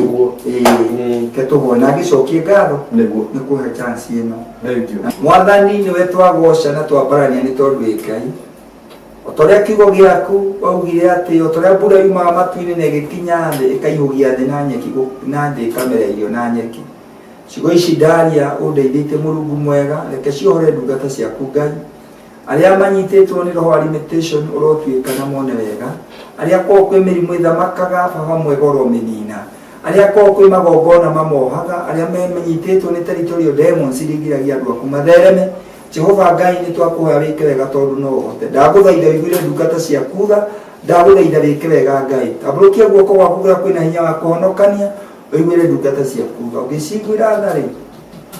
Ke tũhoe na ngĩcokie ngatho nĩ kũhe chance ĩno. Mwathani nĩwe twagoca na twambarania nĩ tondũ wĩ Ngai. O ta ũrĩa kiugo gĩaku waugire atĩ o ta ũrĩa mbura yumaga matu-inĩ na ĩgĩkinya thĩ ĩkaihũgia thĩ na nyeki na thĩ ĩkamera irio na nyeki, ciugo ici ndaria ũndeithĩtie Mũrungu mwega, reke ciohore ndungata ciaku Ngai arĩa manyitĩtwo nĩ roho wa limitation ũrotuĩka na mone wega, arĩa korwo kwĩ mĩrimũ ĩthamakaga baba mwega ũromĩnina, arĩa korwo kwĩ magongona mamohaga, arĩa manyitĩtwo nĩ territorial demons iria andũ aku mathereme. Jehova Ngai nĩ twakũhoya wĩke wega tondũ no ũhote. Ndagũthaitha wĩiguĩre ndungata ciaku tha, ndagũthaitha wĩke wega Ngai. Tambũrũkia guoko gwaku kũrĩa kwĩna hinya wa kũhonokania, wĩiguĩre ndungata ciaku tha. Ũngĩciguĩra tha-rĩ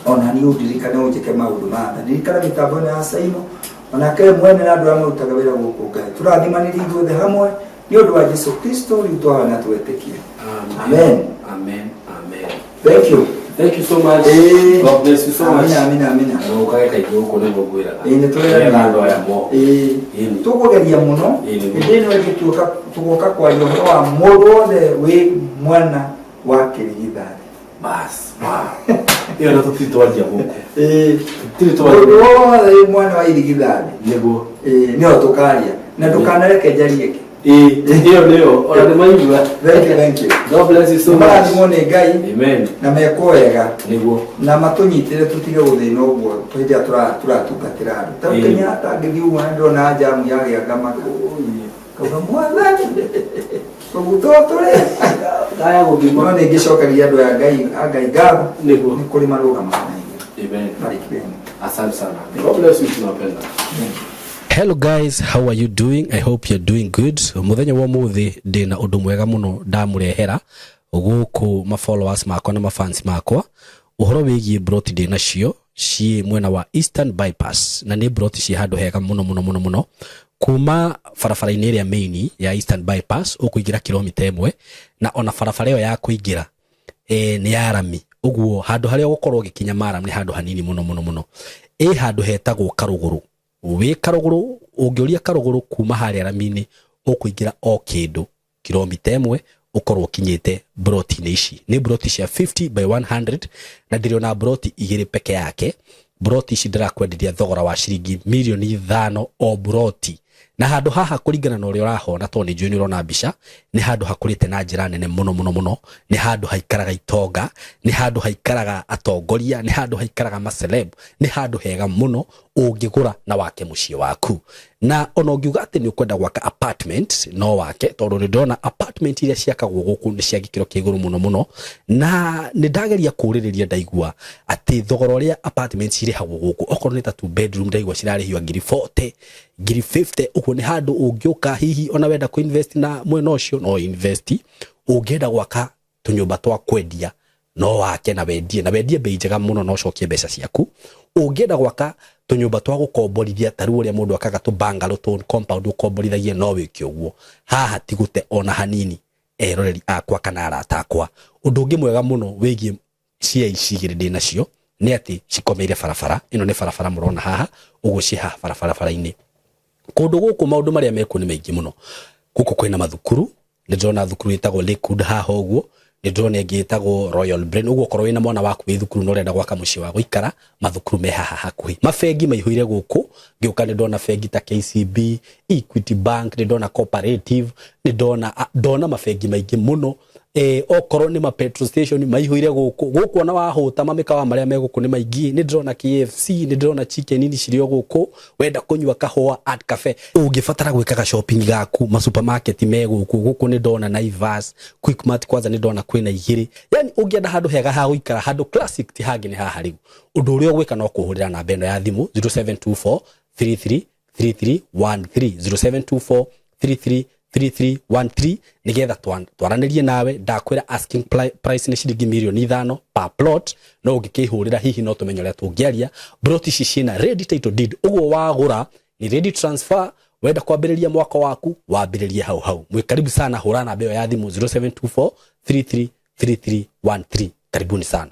ona ni udirikane ujike maundu matha ndirikana mitambo ya Saimo ona ke mwene na andu amurutaga wira guku Ngai turathimaniri ithuothe hamwe ni undu wa Yesu Kristo ritwa na twetikie amen amen amen. Thank you so much. God bless you so much. Amen. Ukage kaiguru ko nego gwira. Ni twera na ndo ya mo. Tukugeria muno. Ndino gituka tugoka kwa yoho wa murode we mwana wa kirigithari. Bas. Iyo ndo tutitwaje huko. Tutitwaje. We mwana wa irigithari. Nego. Nio tukaria. Na tukanareke jarieke. Hiyo leo ona ni maigwa. Thank you. God bless you so much. Mwana mone Ngai. Amen. Na mekoega. Niguo. Na matunyitire tutige guthina uguo twende turatungatira andu. Takenya atangithiuma ndona jamu yage agama. Kauga mwathani. Tugutotore. Daya gugima ni ngicokagia andu ya Ngai ngatho. Niguo. Ni kuri marugama. Amen. Bariki. Asante sana. God bless you tunapenda. Hello guys, how are you doing? I hope you're doing good. Muthenya wa muthi ndina undu mwega muno ndamurehera guku ma followers makwa na ma fans makwa uhoro wigie broti ndina cio ci mwena wa Eastern Bypass na ni broti ci handu hega muno kuma farafara-ini iria main ya Eastern Bypass ukuingira kilomita 1 na ona farafara iyo ya kuingira ni ya rami uguo handu haria gukorwo gikinya maram ni handu hanini muno handu hetagwo Karuguru we Karuguru ungioria Karuguru kuma haria ramini ukuingira o kindu kilomita 1 ukorwo kinyite broti ici ni broti cia 50 by 100 na ndiriona broti igiri peke yake broti ici ndirakwenderia thogora wa ciringi milioni 5 o broti na handu haha kuringana na uria urahona to ni njui urona mbica ni handu hakurite na njira nene muno ni handu haikaraga itonga ni handu haikaraga atongoria ni handu haikaraga maceleb ni handu hega muno ungigura na wake muciĩ waku na ona ungiuga ati ni ukwenda gwaka apartment no wake tondu ni ndona apartment iria ciakagwo guku ni cia gikiro kia iguru muno na ni ndageria kuririria ndaigua ati thogora uria apartments irihagwo guku okorwo ni ta 2 bedroom ndaigua cirarihio ngiri 40 ngiri 50 uko ni handu ungiuka hihi ona wenda ku invest na mwena ucio no invest ungienda gwaka tunyumba twa kwendia no wake na wendie bei njega muno no cokie mbeca ciaku ungienda gwaka tunyumba twa gukomborithia taru uria mundu akaga tu bungalow to compound ukomborithagie no wiki uguo haha tigute ona hanini eroreri akwa kana arata akwa undu ungi mwega muno wigie cia icigire ndina cio ni ati cikomeire farafara ino ni farafara murona haha uguo ci haha farafara-ini kundu guku maundu maria meku ni maingi muno guku kwina mathukuru ni ndona thukuru itagwo Lakewood haha uguo ni ndona ngitagwo Royal Brain uguo korwo wina mwana waku wi thukuru no renda gwaka muciĩ wa guikara mathukuru me haha hakuhi mafengi maihũire guku ngiuka ni ndona fengi ta KCB Equity Bank ni ndona Cooperative ni ndona mafengi maingi muno okorwo ni ma petrol station maihũire guku ona wahuta mamikawa maria me guku ni maingi ni ndona KFC ni ndona chicken ini cirio guku wenda kunyua kahua at cafe ungibatara gwikaga shopping gaku ma supermarket me guku ni ndona Naivas Quickmart kwanza ni ndona kwina igiri yani ungienda handu hega ha guikara handu classic ti hangi ni haha riu undu uria gwika no kuhurira na bendo ya thimu 0724 33 3313 0724 33 3313 nigetha twaranirie nawe ndakwira asking price ni ciringi milioni 5 per plot no ungikihurira hihi no tumenye uria tungiaria broti cicina ready title deed uguo wagura ni ready transfer wenda kwambiriria mwaka waku wambiririe hau mwikaribu sana hurana beo ya thimu 0724 33 3313 karibuni sana.